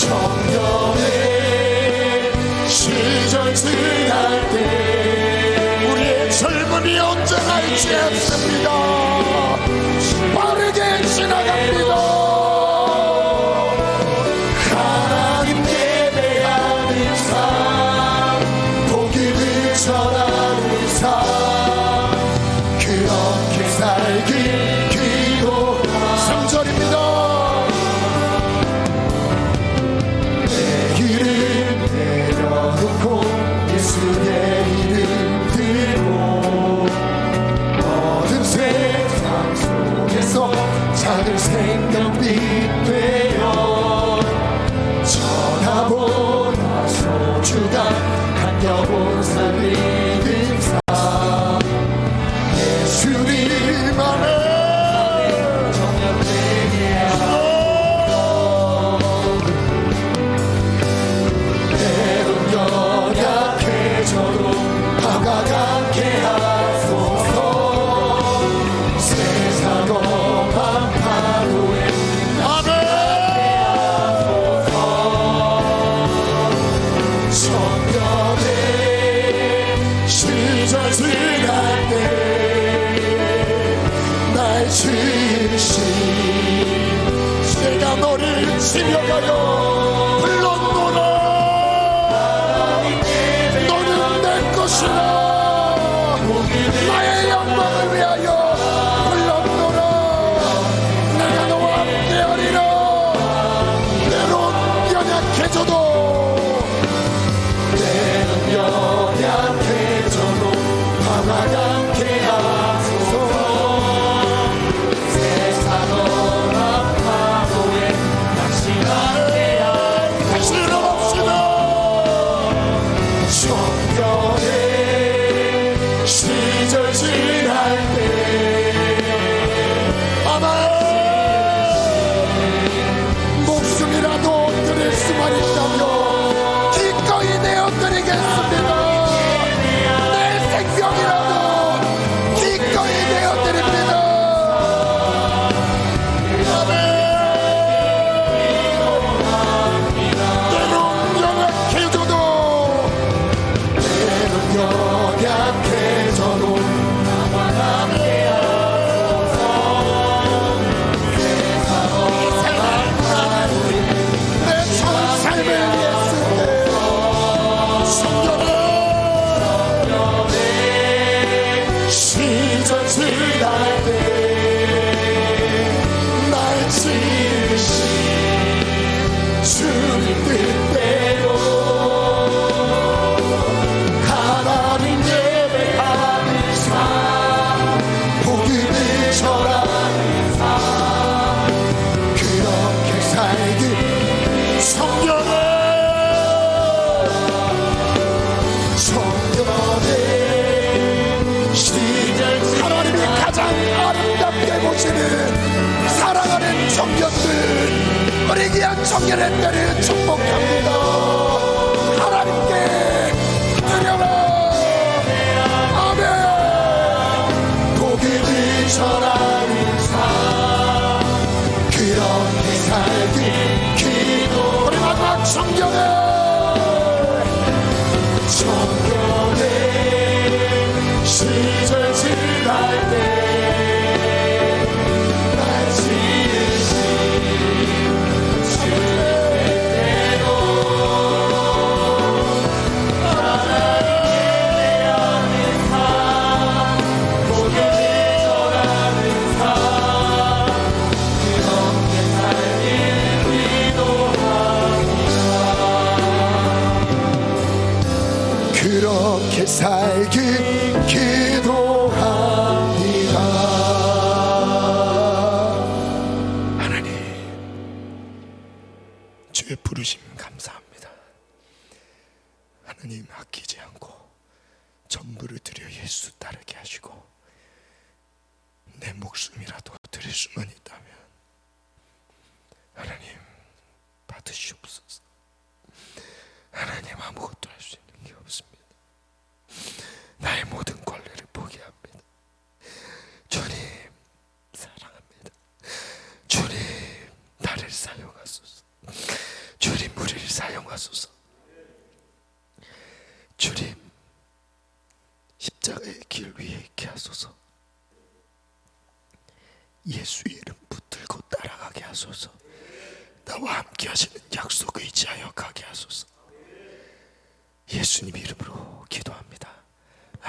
청년의 시절 지날 때 우리의 젊음이 언제나 있지 않습니다. 빠르게 지나갑니다. 하나님 예배하는 삶, 복음을 전하는 삶, 그렇게 살길 기도. 3절입니다. 내 길을 내려놓고 예수의 이름 들고 모든 세상 속에서 작은 생명빛 되어 전하보다 소중한 한 영혼 살리는 삶, 예수님 안에 청년 되게 하소서. 때론 연약해져도 다가가게 하소서. 세상 어방 파도에 낙심하게 하소서. 청년의 시절 지날 때 날 지으신 내가 너를 지려가요 불렀노라. 너는 내 것이라. 나의 영광을 위하여 불렀노라. 내가 너와 함께하리라. 때론 연약해져도 다가가게 하소서. 세상 어방 파도에 낙심하게 하소서. 다시 일어납시다. 청년의 시절 지날 때 아멘. 목숨이라도 드릴 수만 있다면 기꺼이 내어드리겠습니다. 내 생명이라도 기꺼이 내어드립니다. 아멘. 때론 연약해져도 나와 함께 하소서. 내 전 삶을 위해 쓰네. 청년의 시절 지날 때 날 지으신 주님 뜻대로 하나님 예배하는 삶, 복음을 전하는 삶, 그렇게 살길. 청년의 시절 하나님이 가장 아름답게 보시는 사랑하는 청년들, 우리 귀한 청년들을 축복합니다. 하나님께 드려라. 아멘. 복음을 전하는 삶, 그렇게 살길 기도. 우리 마지막 청년의 시절 지날 때 날 지으신 주의 뜻대로 하나님 예배하는 삶, 전부를 드려 예수 따르게 하시고 내 목숨이라도 드릴 수만 있다면 하나님 받으시옵소서. 하나님 아무것도 할 수 있는 게 없습니다. 나의 모든 권리를 포기합니다. 주님 사랑합니다. 주님 나를 사용하소서. 주님 우리를 사용하소서. 주님 십자가의 길 위에 있게 하소서. 예수의 이름 붙들고 따라가게 하소서. 나와 함께 하시는 약속 의지하여 가게 하소서. 예수님 이름으로 기도합니다.